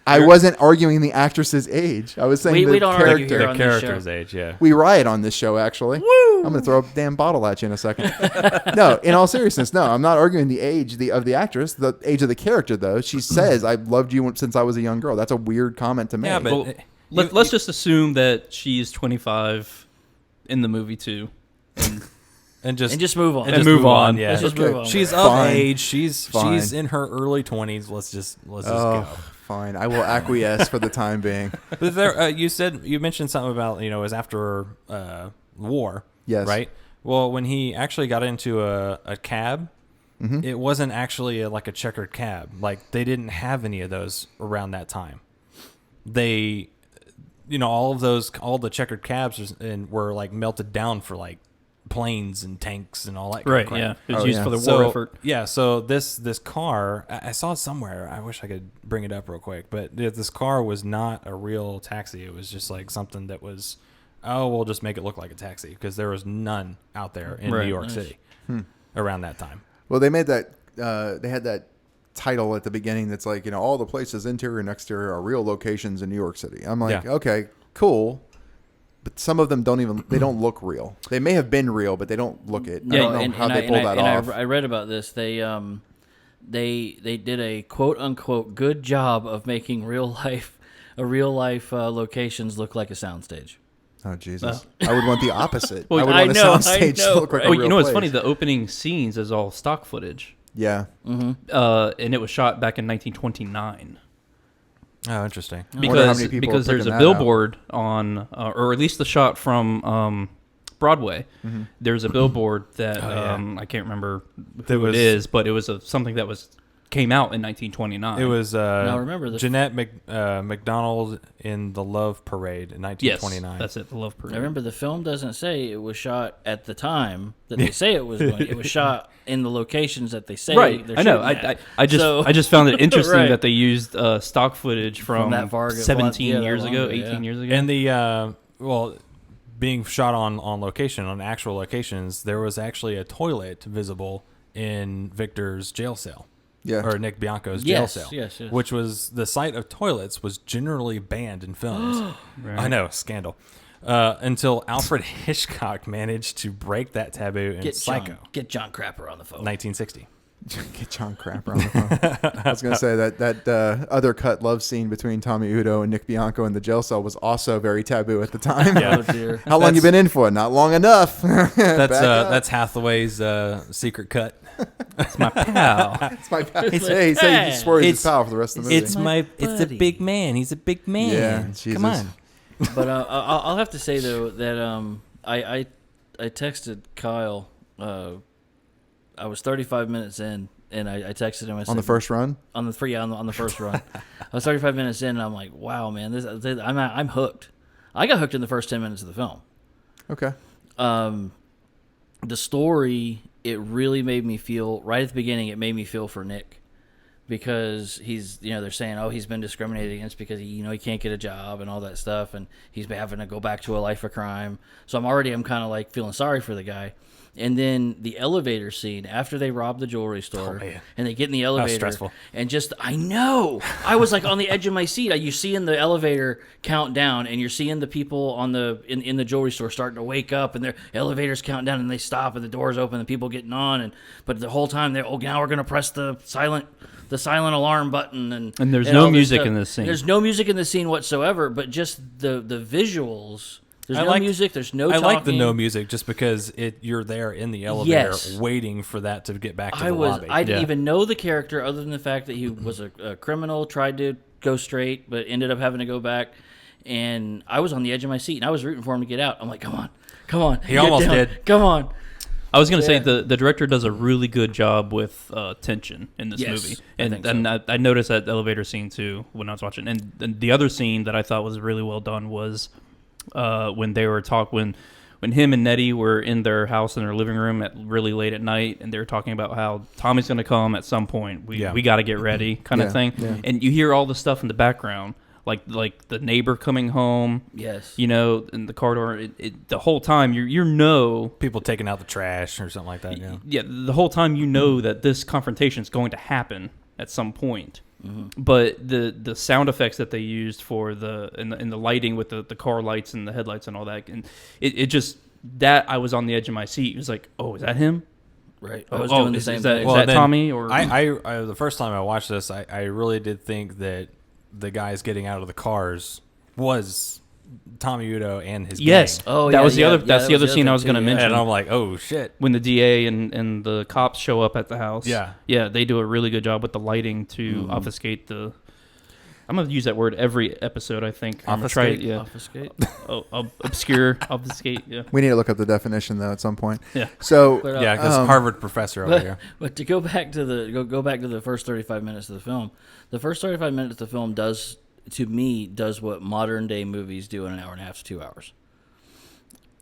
[SPEAKER 3] I wasn't arguing the actress's age. I was saying
[SPEAKER 4] We
[SPEAKER 3] the
[SPEAKER 4] don't argue
[SPEAKER 3] character.
[SPEAKER 4] here
[SPEAKER 1] The
[SPEAKER 4] on this
[SPEAKER 1] character's
[SPEAKER 4] show.
[SPEAKER 1] age, yeah.
[SPEAKER 3] We riot on this show, actually. Woo! I'm going to throw a damn bottle at you in a second. No, in all seriousness, no. I'm not arguing the age of the actress. The age of the character, though. She says, "I loved you since I was a young girl." That's a weird comment to make.
[SPEAKER 1] Yeah, but
[SPEAKER 2] Well, let's just assume that she's 25 in the movie too.
[SPEAKER 1] and just
[SPEAKER 4] move on.
[SPEAKER 2] And move on.
[SPEAKER 1] Yeah,
[SPEAKER 4] Let's just move on.
[SPEAKER 1] she's of
[SPEAKER 3] Fine.
[SPEAKER 1] age. She's
[SPEAKER 3] Fine.
[SPEAKER 1] in her early 20s. Let's just
[SPEAKER 3] Oh,
[SPEAKER 1] go.
[SPEAKER 3] fine. I will acquiesce for the time being.
[SPEAKER 1] But there, you mentioned something about it was after war.
[SPEAKER 3] Yes.
[SPEAKER 1] Right. Well, when he actually got into a cab, it wasn't actually like a checkered cab. Like they didn't have any of those around that time. They, all the checkered cabs were like melted down for like planes and tanks and all that kind
[SPEAKER 2] Right.
[SPEAKER 1] of crap.
[SPEAKER 2] Yeah. It was
[SPEAKER 3] Oh,
[SPEAKER 2] used
[SPEAKER 3] yeah.
[SPEAKER 2] for the
[SPEAKER 1] So,
[SPEAKER 2] war effort.
[SPEAKER 1] yeah, so this car, I saw it somewhere. I wish I could bring it up real quick, but this car was not a real taxi. It was just like something that was, we'll just make it look like a taxi because there was none out there in
[SPEAKER 2] Right.
[SPEAKER 1] New York City around that time.
[SPEAKER 3] Well, they made that. They had that title at the beginning that's like, all the places interior and exterior are real locations in New York City. I'm like,
[SPEAKER 1] Yeah.
[SPEAKER 3] okay, cool. But some of them they don't look real. They may have been real, but they don't look it. I don't know how they pull that off.
[SPEAKER 4] I read about this. They did a quote unquote good job of making real life locations look like a soundstage.
[SPEAKER 3] Oh, Jesus. I would want the opposite.
[SPEAKER 2] Well,
[SPEAKER 3] I would
[SPEAKER 4] I
[SPEAKER 3] want a
[SPEAKER 4] know,
[SPEAKER 3] soundstage
[SPEAKER 4] I know,
[SPEAKER 3] to look like
[SPEAKER 4] right?
[SPEAKER 3] a
[SPEAKER 2] Oh,
[SPEAKER 3] real
[SPEAKER 2] you know what's
[SPEAKER 3] place.
[SPEAKER 2] funny? The opening scenes is all stock footage,
[SPEAKER 3] Yeah.
[SPEAKER 2] and it was shot back in 1929.
[SPEAKER 1] Oh, interesting.
[SPEAKER 3] wonder how many people
[SPEAKER 2] Because
[SPEAKER 3] are
[SPEAKER 2] there's
[SPEAKER 3] picking
[SPEAKER 2] a
[SPEAKER 3] that
[SPEAKER 2] billboard on, or at least the shot from Broadway. There's a billboard that I can't remember who it is, but it was something that came out in 1929.
[SPEAKER 1] It was
[SPEAKER 4] Now remember the
[SPEAKER 1] Jeanette McDonald in the Love Parade in 1929.
[SPEAKER 2] Yes, that's it. The Love Parade.
[SPEAKER 4] I remember the film doesn't say it was shot at the time that they say it was going. It was shot in the locations that they say.
[SPEAKER 2] Right,
[SPEAKER 4] they're
[SPEAKER 2] I know.
[SPEAKER 4] shooting at.
[SPEAKER 2] I just found it interesting
[SPEAKER 4] Right.
[SPEAKER 2] that they used stock footage from
[SPEAKER 4] that far,
[SPEAKER 2] 17
[SPEAKER 4] yeah,
[SPEAKER 2] years
[SPEAKER 4] that
[SPEAKER 2] ago,
[SPEAKER 4] long ago,
[SPEAKER 2] 18 years ago.
[SPEAKER 1] And the being shot on location, on actual locations, there was actually a toilet visible in Victor's jail cell.
[SPEAKER 3] Yeah.
[SPEAKER 1] Or Nick Bianco's jail
[SPEAKER 4] Yes,
[SPEAKER 1] cell.
[SPEAKER 4] yes.
[SPEAKER 1] Which was the sight of toilets was generally banned in films.
[SPEAKER 2] Right.
[SPEAKER 1] I know, scandal. Until Alfred Hitchcock managed to break that taboo in Psycho.
[SPEAKER 4] Get John Crapper on the phone.
[SPEAKER 1] 1960.
[SPEAKER 3] Get John Crapper on the phone. I was going to say that other cut love scene between Tommy Udo and Nick Bianco in the jail cell was also very taboo at the time.
[SPEAKER 4] Oh dear.
[SPEAKER 3] How long you been in for? Not long enough.
[SPEAKER 1] That's Hathaway's secret cut.
[SPEAKER 2] That's my pal.
[SPEAKER 3] That's my pal. He said he swore he's his pal for the rest of the movie.
[SPEAKER 1] it's a big man. He's a big man.
[SPEAKER 3] Yeah, Jesus.
[SPEAKER 1] Come on.
[SPEAKER 4] But I'll have to say though that I texted Kyle. I was 35 minutes in, and I texted him. I said,
[SPEAKER 3] on the first run?
[SPEAKER 4] on the first run. I was 35 minutes in, and I'm like, wow, man, I'm hooked. I got hooked in the first 10 minutes of the film.
[SPEAKER 3] Okay.
[SPEAKER 4] The story, it really made me feel, right at the beginning, it made me feel for Nick. Because he's, they're saying, he's been discriminated against because he can't get a job and all that stuff, and he's been having to go back to a life of crime. So I'm kind of like feeling sorry for the guy. And then the elevator scene after they rob the jewelry store, and they get in the elevator,
[SPEAKER 1] stressful.
[SPEAKER 4] and I know, I was like on the edge of my seat. You see in the elevator count down, and you're seeing the people in the jewelry store starting to wake up, and their elevators count down, and they stop, and the doors open, and people getting on, but the whole time they're now we're gonna press the silent alarm button, and
[SPEAKER 2] there's
[SPEAKER 4] and
[SPEAKER 2] no
[SPEAKER 4] all this
[SPEAKER 2] music
[SPEAKER 4] stuff.
[SPEAKER 2] in this scene.
[SPEAKER 4] There's no music in the scene whatsoever, but just the visuals. There's
[SPEAKER 1] I
[SPEAKER 4] no
[SPEAKER 1] like-
[SPEAKER 4] music. There's no
[SPEAKER 1] I
[SPEAKER 4] talking.
[SPEAKER 1] like the no music just because you're there in the elevator
[SPEAKER 4] Yes.
[SPEAKER 1] waiting for that to get back to the lobby.
[SPEAKER 4] I didn't
[SPEAKER 2] Yeah.
[SPEAKER 4] even know the character other than the fact that he was a criminal, tried to go straight, but ended up having to go back. And I was on the edge of my seat, and I was rooting for him to get out. I'm like, come on.
[SPEAKER 1] He
[SPEAKER 4] get
[SPEAKER 1] almost
[SPEAKER 4] down.
[SPEAKER 1] did.
[SPEAKER 4] Come on.
[SPEAKER 2] I was going to
[SPEAKER 4] Yeah.
[SPEAKER 2] say the director does a really good job with tension in this
[SPEAKER 4] Yes,
[SPEAKER 2] movie,
[SPEAKER 4] I
[SPEAKER 2] and
[SPEAKER 4] think so.
[SPEAKER 2] and I noticed that elevator scene too when I was watching. And the other scene that I thought was really well done was when they were when him and Nettie were in their house in their living room at really late at night, and they were talking about how Tommy's going to come at some point. We got to get ready, kind
[SPEAKER 3] Yeah,
[SPEAKER 2] of thing.
[SPEAKER 3] yeah.
[SPEAKER 2] And you hear all the stuff in the background, like the neighbor coming home.
[SPEAKER 4] Yes.
[SPEAKER 2] You know, in the corridor, the whole time you know
[SPEAKER 1] People taking out the trash or something like that. Yeah.
[SPEAKER 2] yeah, the whole time you know that this confrontation is going to happen at some point. Mm-hmm. But the sound effects that they used for in the lighting with the car lights and the headlights and all that, and it just that I was on the edge of my seat. It was like, oh, is that him?
[SPEAKER 4] Right. I was doing the same thing.
[SPEAKER 2] Is that Tommy? Or
[SPEAKER 1] I the first time I watched this, I really did think that the guys getting out of the cars was Tommy Udo and his gang.
[SPEAKER 2] Oh, that was the other. That's the other scene I was going to mention.
[SPEAKER 1] And I'm like, oh shit!
[SPEAKER 2] When the DA and the cops show up at the house, yeah, they do a really good job with the lighting to obfuscate the. I'm going to use that word every episode, I think.
[SPEAKER 1] Obfuscate?
[SPEAKER 4] Obfuscate?
[SPEAKER 2] Obscure, obfuscate, yeah.
[SPEAKER 3] We need to look up the definition, though, at some point.
[SPEAKER 2] Yeah.
[SPEAKER 3] So,
[SPEAKER 1] yeah, because Harvard professor over here.
[SPEAKER 4] But to go back to the first 35 minutes of the film, the first 35 minutes of the film does what modern day movies do in an hour and a half to 2 hours.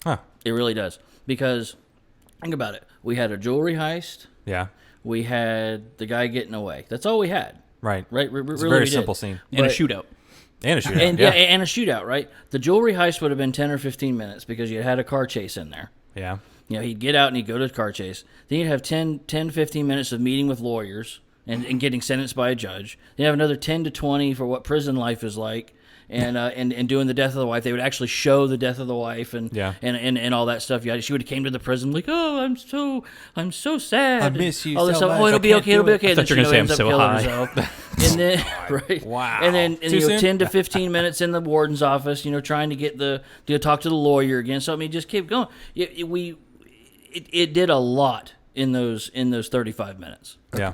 [SPEAKER 1] Huh.
[SPEAKER 4] It really does. Because, think about it. We had a jewelry heist.
[SPEAKER 1] Yeah.
[SPEAKER 4] We had the guy getting away. That's all we had.
[SPEAKER 1] Right.
[SPEAKER 4] Right.
[SPEAKER 1] It's a very simple scene.
[SPEAKER 2] And a shootout.
[SPEAKER 1] And a shootout.
[SPEAKER 4] And a shootout, right? The jewelry heist would have been 10 or 15 minutes because you had a car chase in there.
[SPEAKER 1] Yeah.
[SPEAKER 4] You know, he'd get out and he'd go to the car chase. Then you'd have 10, 15 minutes of meeting with lawyers and getting sentenced by a judge. Then you have another 10 to 20 for what prison life is like. And doing the death of the wife, they would actually show the death of the wife and all that stuff. She would have came to the prison like, oh, I'm so sad.
[SPEAKER 1] I miss you
[SPEAKER 4] all this
[SPEAKER 1] so
[SPEAKER 4] stuff.
[SPEAKER 1] much.
[SPEAKER 4] Oh, it'll be okay.
[SPEAKER 2] I thought you were going to say I'm so high.
[SPEAKER 4] And then right,
[SPEAKER 1] wow.
[SPEAKER 4] And then
[SPEAKER 1] Too soon?
[SPEAKER 4] 10 to 15 minutes in the warden's office, trying to get talk to the lawyer again. So I mean, just keep going. It did a lot in those 35 minutes.
[SPEAKER 2] Yeah.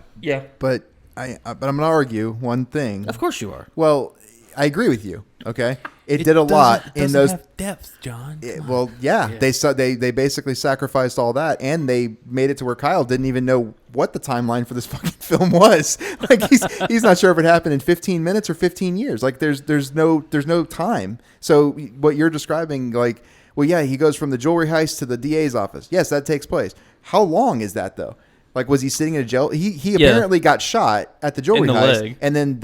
[SPEAKER 3] but I'm going to argue one thing.
[SPEAKER 4] Of course you are.
[SPEAKER 3] Well, I agree with you. Okay, it did a lot in those
[SPEAKER 1] have depth, John.
[SPEAKER 3] They basically sacrificed all that, and they made it to where Kyle didn't even know what the timeline for this fucking film was. Like he's not sure if it happened in 15 minutes or 15 years. Like there's no time. So what you're describing, like, well, yeah, he goes from the jewelry heist to the DA's office. Yes, that takes place. How long is that though? Like, was he sitting in a jail? He apparently got shot at the jewelry heist,
[SPEAKER 2] leg.
[SPEAKER 3] and then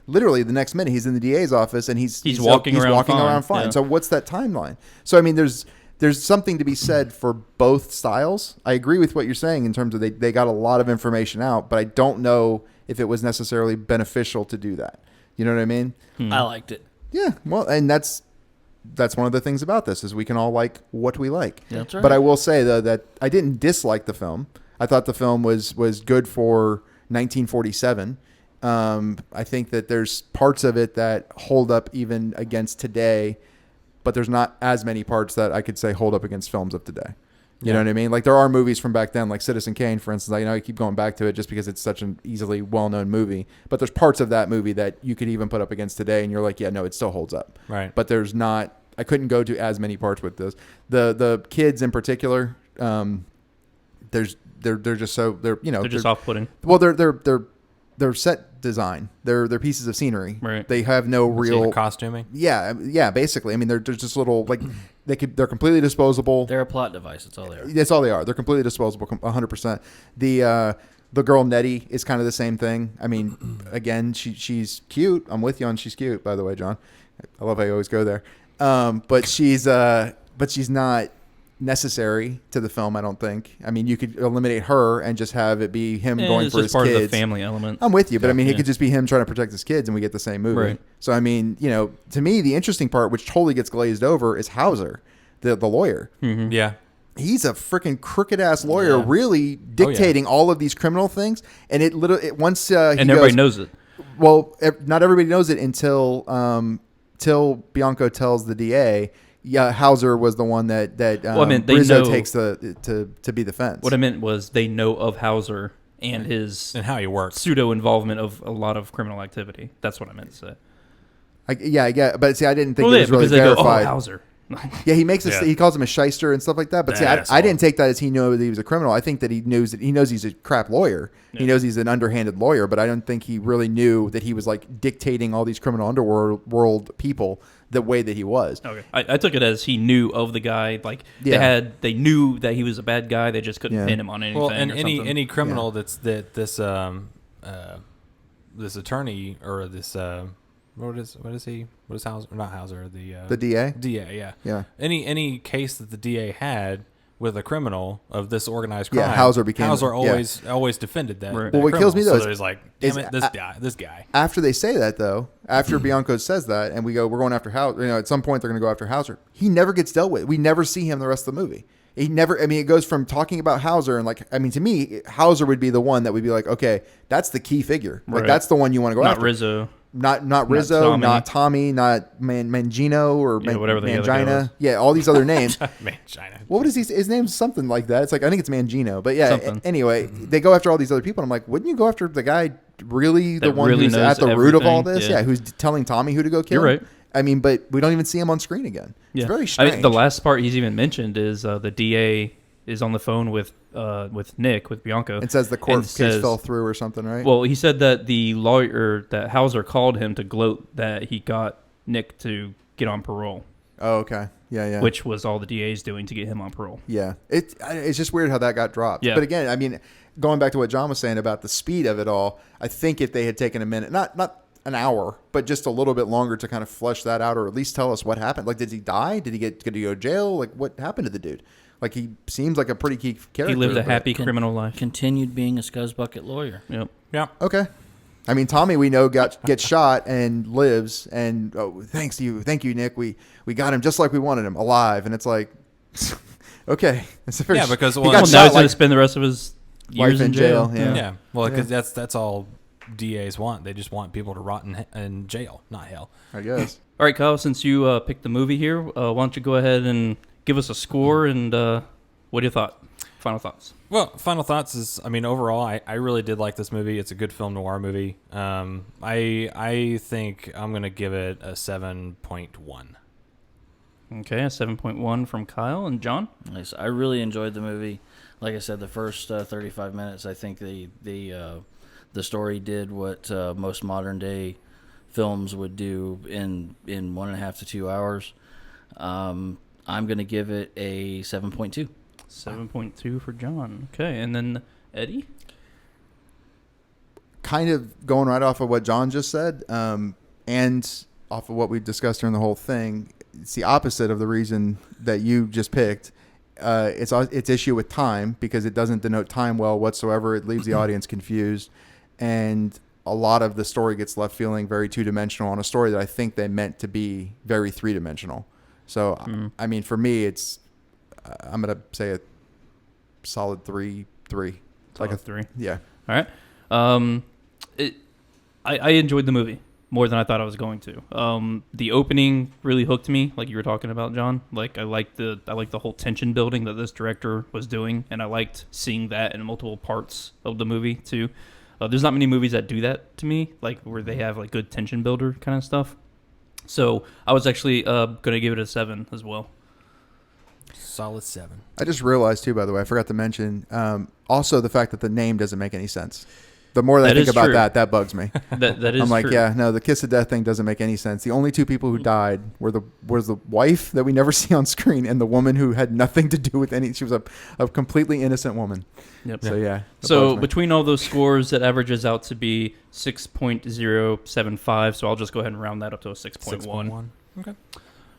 [SPEAKER 3] literally the next minute, he's in the DA's office, and he's
[SPEAKER 2] walking around fine.
[SPEAKER 3] Yeah. So what's that timeline? So I mean, there's something to be said for both styles. I agree with what you're saying in terms of they got a lot of information out, but I don't know if it was necessarily beneficial to do that. You know what I mean?
[SPEAKER 4] I liked it.
[SPEAKER 3] Yeah. Well, and that's one of the things about this is we can all like what we like.
[SPEAKER 4] That's right.
[SPEAKER 3] But I will say though that I didn't dislike the film. I thought the film was good for 1947. I think that there's parts of it that hold up even against today, but there's not as many parts that I could say hold up against films of today. You know what I mean? Like there are movies from back then, like Citizen Kane, for instance. I keep going back to it just because it's such an easily well-known movie. But there's parts of that movie that you could even put up against today, and you're like, yeah, no, it still holds up.
[SPEAKER 1] Right.
[SPEAKER 3] But there's not. I couldn't go to as many parts with this. The kids in particular. They're just so they're
[SPEAKER 2] just off-putting.
[SPEAKER 3] Well, they're set design. They're pieces of scenery.
[SPEAKER 2] Right.
[SPEAKER 3] They have no real
[SPEAKER 1] costuming.
[SPEAKER 3] Yeah. Basically, I mean, they're just little like they're completely disposable.
[SPEAKER 4] They're a plot device. That's all they are.
[SPEAKER 3] That's all they are. They're completely disposable, 100%. The girl Nettie is kind of the same thing. I mean, again, she's cute. I'm with you on she's cute. By the way, John, I love how you always go there. But she's not necessary to the film, I don't think. I mean, you could eliminate her and just have it be him going for his kids. It's part of the
[SPEAKER 2] family element.
[SPEAKER 3] I'm with you, but I mean, it could just be him trying to protect his kids, and we get the same movie.
[SPEAKER 2] Right.
[SPEAKER 3] So I mean, to me, the interesting part, which totally gets glazed over, is Hauser, the lawyer.
[SPEAKER 2] Mm-hmm.
[SPEAKER 1] Yeah.
[SPEAKER 3] He's a freaking crooked ass lawyer, really dictating all of these criminal things, and once
[SPEAKER 2] everybody knows it.
[SPEAKER 3] Well, not everybody knows it until Bianco tells the DA. Yeah, Hauser was the one that Rizzo takes to be the fence.
[SPEAKER 2] What I meant was they know of Hauser and his
[SPEAKER 1] and how he works,
[SPEAKER 2] pseudo involvement of a lot of criminal activity. That's what I meant to say.
[SPEAKER 3] I get, but see, I didn't think it was really verified.
[SPEAKER 2] Go, Hauser.
[SPEAKER 3] Yeah, he makes he calls him a shyster and stuff like that. But see, I didn't take that as he knew that he was a criminal. I think that he knows he's a crap lawyer. Yeah. He knows he's an underhanded lawyer, but I don't think he really knew that he was like dictating all these criminal underworld people the way that he was.
[SPEAKER 2] Okay, I took it as he knew of the guy. Like they knew that he was a bad guy. They just couldn't pin him on anything.
[SPEAKER 1] Well, and
[SPEAKER 2] or
[SPEAKER 1] any criminal this attorney or this What is he? What is Hauser? Not Hauser.
[SPEAKER 3] The DA.
[SPEAKER 1] DA. Yeah.
[SPEAKER 3] Yeah.
[SPEAKER 1] Any case that the DA had with a criminal of this organized crime,
[SPEAKER 3] Yeah, Hauser became
[SPEAKER 1] always defended that.
[SPEAKER 2] Right.
[SPEAKER 1] that
[SPEAKER 3] Well, what kills me, though,
[SPEAKER 1] so
[SPEAKER 3] is-
[SPEAKER 1] he's like, damn
[SPEAKER 3] is-
[SPEAKER 1] it, this guy.
[SPEAKER 3] After they say that, though, after Bianco says that, and we're going after Hauser. At some point they're going to go after Hauser. He never gets dealt with. We never see him the rest of the movie. He never. I mean, it goes from talking about Hauser and to me, Hauser would be the one that would be like, okay, that's the key figure. Like
[SPEAKER 2] Right.
[SPEAKER 3] that's the one you want to go
[SPEAKER 2] Not
[SPEAKER 3] after.
[SPEAKER 2] Rizzo.
[SPEAKER 3] Not Rizzo, not Tommy, not Mangino or
[SPEAKER 2] whatever the other guy was.
[SPEAKER 3] Mangina. Yeah, all these other names.
[SPEAKER 1] Man, China.
[SPEAKER 3] What was his name's something like that? It's like I think it's Mangino, but yeah.
[SPEAKER 2] Something.
[SPEAKER 3] Anyway, they go after all these other people. And I'm like, wouldn't you go after the guy really the
[SPEAKER 2] That
[SPEAKER 3] one
[SPEAKER 2] really
[SPEAKER 3] who's
[SPEAKER 2] knows
[SPEAKER 3] at the root of all
[SPEAKER 2] everything?
[SPEAKER 3] this?
[SPEAKER 2] Yeah.
[SPEAKER 3] Yeah, who's telling Tommy who to go kill?
[SPEAKER 2] You're right.
[SPEAKER 3] I mean, but we don't even see him on screen again.
[SPEAKER 2] Yeah.
[SPEAKER 3] It's very
[SPEAKER 2] I
[SPEAKER 3] strange.
[SPEAKER 2] mean, the last part he's even mentioned is the DA is on the phone with Nick, with Bianco.
[SPEAKER 3] It says the court
[SPEAKER 2] and
[SPEAKER 3] case
[SPEAKER 2] says-
[SPEAKER 3] fell through or something, right?
[SPEAKER 2] Well, he said that the lawyer, that Hauser called him to gloat that he got Nick to get on parole,
[SPEAKER 3] oh, okay. Yeah.
[SPEAKER 2] which was all the DA's doing to get him on parole.
[SPEAKER 3] Yeah, it's just weird how that got dropped.
[SPEAKER 2] Yeah.
[SPEAKER 3] But again, I mean, going back to what John was saying about the speed of it all, I think if they had taken a minute, not an hour, but just a little bit longer to kind of flesh that out, or at least tell us what happened. Like, did he die? Did he go to jail? Like, what happened to the dude? Like, he seems like a pretty key character.
[SPEAKER 2] He lived a
[SPEAKER 3] but-
[SPEAKER 2] happy criminal life.
[SPEAKER 4] Continued being a scuzzbucket lawyer.
[SPEAKER 2] Yep.
[SPEAKER 1] Yeah.
[SPEAKER 3] Okay. I mean, Tommy, we know gets shot and lives, and thank you, Nick. We got him just like we wanted him, alive, and it's like, okay, it's a very
[SPEAKER 1] Yeah, because
[SPEAKER 3] he
[SPEAKER 1] well,
[SPEAKER 3] got
[SPEAKER 2] Well,
[SPEAKER 3] shot
[SPEAKER 2] now he's going
[SPEAKER 3] like
[SPEAKER 2] to spend the rest of his years
[SPEAKER 3] life
[SPEAKER 2] in jail.
[SPEAKER 3] Yeah.
[SPEAKER 1] Yeah. Well, because
[SPEAKER 3] Yeah.
[SPEAKER 1] that's all DAs want. They just want people to rot in jail, not hell.
[SPEAKER 3] I guess.
[SPEAKER 2] All right, Kyle, since you picked the movie here, why don't you go ahead and give us a score, and what do you thought? Final thoughts.
[SPEAKER 1] Well, final thoughts is, I mean, overall, I really did like this movie. It's a good film noir movie. I think I'm gonna give it a 7.1.
[SPEAKER 2] Okay, a 7.1 from Kyle and John.
[SPEAKER 4] Nice. I really enjoyed the movie. Like I said, the first 35 minutes, I think the story did what most modern day films would do in 1.5 to 2 hours. I'm gonna give it a 7.2.
[SPEAKER 2] 7.2 for John. Okay, and then Eddie?
[SPEAKER 3] Kind of going right off of what John just said, and off of what we discussed during the whole thing, it's the opposite of the reason that you just picked. It's issue with time, because it doesn't denote time well whatsoever. It leaves the audience confused, and a lot of the story gets left feeling very two-dimensional on a story that I think they meant to be very three-dimensional. So, I mean, for me, it's I'm gonna say a solid 3.
[SPEAKER 2] Like a 3.
[SPEAKER 3] Yeah.
[SPEAKER 2] All right. I enjoyed the movie more than I thought I was going to. The opening really hooked me, like you were talking about, John. Like I liked the whole tension building that this director was doing, and I liked seeing that in multiple parts of the movie too. There's not many movies that do that to me, like where they have like good tension builder kind of stuff. So I was actually gonna give it a 7 as well.
[SPEAKER 1] Solid 7.
[SPEAKER 3] I just realized too, by the way, I forgot to mention, also the fact that the name doesn't make any sense. The more that I
[SPEAKER 2] That
[SPEAKER 3] think
[SPEAKER 2] is
[SPEAKER 3] about
[SPEAKER 2] true.
[SPEAKER 3] that bugs me.
[SPEAKER 2] That is
[SPEAKER 3] I'm like,
[SPEAKER 2] true.
[SPEAKER 3] yeah, no, the kiss of death thing doesn't make any sense. The only two people who died was the wife that we never see on screen, and the woman who had nothing to do with any. She was a completely innocent woman.
[SPEAKER 2] Yep.
[SPEAKER 3] So yeah. that
[SPEAKER 2] So
[SPEAKER 3] bugs me.
[SPEAKER 2] between all those scores, it averages out to be 6.075. So I'll just go ahead and round that up to a 6.1.
[SPEAKER 1] Okay.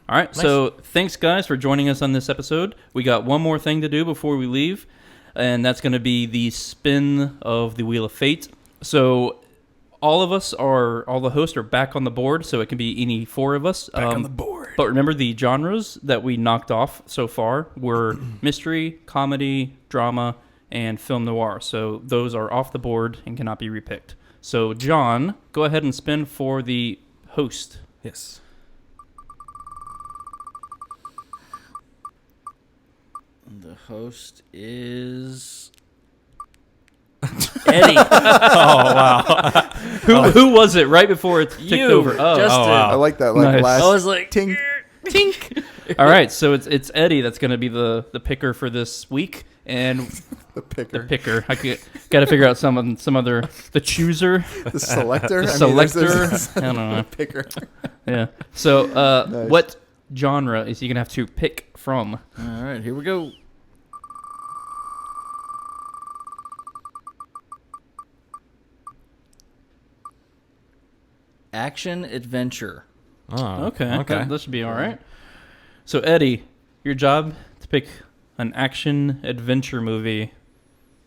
[SPEAKER 2] All right. So thanks, guys, for joining us on this episode. We got one more thing to do before we leave, and that's going to be the spin of the Wheel of Fate. So all the hosts are back on the board, so it can be any 4 of us.
[SPEAKER 1] Back on the board.
[SPEAKER 2] But remember, the genres that we knocked off so far were mystery, comedy, drama, and film noir. So those are off the board and cannot be repicked. So John, go ahead and spin for the host.
[SPEAKER 1] Yes.
[SPEAKER 4] The host is Eddie.
[SPEAKER 2] Who was it right before it ticked
[SPEAKER 4] You,
[SPEAKER 2] over? Oh,
[SPEAKER 4] Justin.
[SPEAKER 3] I like that. Like
[SPEAKER 2] Nice.
[SPEAKER 3] last
[SPEAKER 4] I was like,
[SPEAKER 3] ting.
[SPEAKER 2] tink. All right, so it's Eddie that's going to be the picker for this week, and
[SPEAKER 3] The picker.
[SPEAKER 2] the picker. I got to figure out some other the chooser,
[SPEAKER 3] The selector.
[SPEAKER 2] the
[SPEAKER 3] I mean, there's
[SPEAKER 2] selector. I don't know.
[SPEAKER 3] picker.
[SPEAKER 2] Yeah. So,
[SPEAKER 3] Nice.
[SPEAKER 2] what genre is he going to have to pick from?
[SPEAKER 4] all right, here we go. Action adventure.
[SPEAKER 1] Oh,
[SPEAKER 2] Okay. That should be all right. So, Eddie, your job to pick an action adventure movie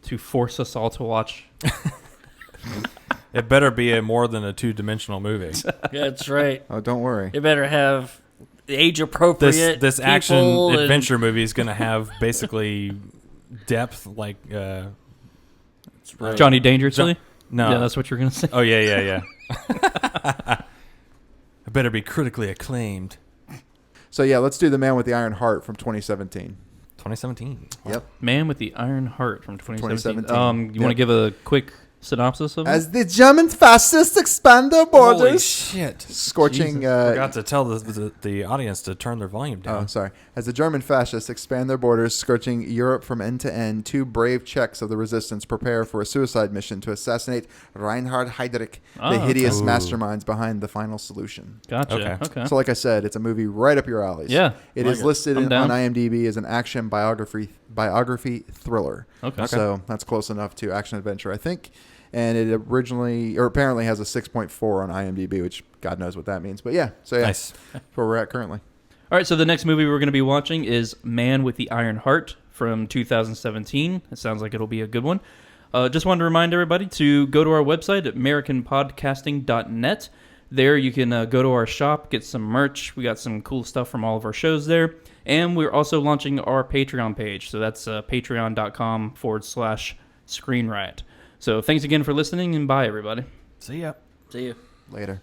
[SPEAKER 2] to force us all to watch.
[SPEAKER 1] It better be more than a 2-dimensional movie.
[SPEAKER 4] That's right.
[SPEAKER 3] Oh, don't worry.
[SPEAKER 4] It better have age appropriate.
[SPEAKER 1] This action
[SPEAKER 4] people and-
[SPEAKER 1] adventure movie is going to have basically depth like
[SPEAKER 4] That's right.
[SPEAKER 2] Johnny Dangerously?
[SPEAKER 1] no.
[SPEAKER 2] Yeah, that's what you're going to say.
[SPEAKER 1] Oh yeah. It better be critically acclaimed.
[SPEAKER 3] So yeah, let's do The Man with the Iron Heart from 2017.
[SPEAKER 1] 2017.
[SPEAKER 3] Yep.
[SPEAKER 2] Man with the Iron Heart from 2017.
[SPEAKER 3] 2017.
[SPEAKER 2] You want to give a quick synopsis of it?
[SPEAKER 3] As the German fascists expand their
[SPEAKER 1] Holy
[SPEAKER 3] borders,
[SPEAKER 1] shit!
[SPEAKER 3] scorching.
[SPEAKER 1] Forgot to tell the audience to turn their volume down.
[SPEAKER 3] Oh, sorry. As the German fascists expand their borders, scorching Europe from end to end, 2 brave Czechs of the resistance prepare for a suicide mission to assassinate Reinhard Heydrich, the hideous
[SPEAKER 1] Ooh.
[SPEAKER 3] masterminds behind the final solution.
[SPEAKER 2] Gotcha. Okay.
[SPEAKER 3] So, like I said, it's a movie right up your alleys.
[SPEAKER 2] Yeah.
[SPEAKER 3] It
[SPEAKER 2] like
[SPEAKER 3] is listed
[SPEAKER 2] I'm
[SPEAKER 3] on
[SPEAKER 2] down.
[SPEAKER 3] IMDb as an action biography thriller.
[SPEAKER 2] Okay.
[SPEAKER 3] So that's close enough to action adventure, I think. And it apparently has a 6.4 on IMDb, which God knows what that means. But yeah, so yeah,
[SPEAKER 1] Nice.
[SPEAKER 3] that's where we're at currently.
[SPEAKER 2] All right, so the next movie we're going to be watching is Man with the Iron Heart from 2017. It sounds like it'll be a good one. Just wanted to remind everybody to go to our website at americanpodcasting.net. There you can go to our shop, get some merch. We got some cool stuff from all of our shows there. And we're also launching our Patreon page. So that's patreon.com/Screen Riot. So thanks again for listening, and bye, everybody.
[SPEAKER 1] See ya.
[SPEAKER 4] See you.
[SPEAKER 3] Later.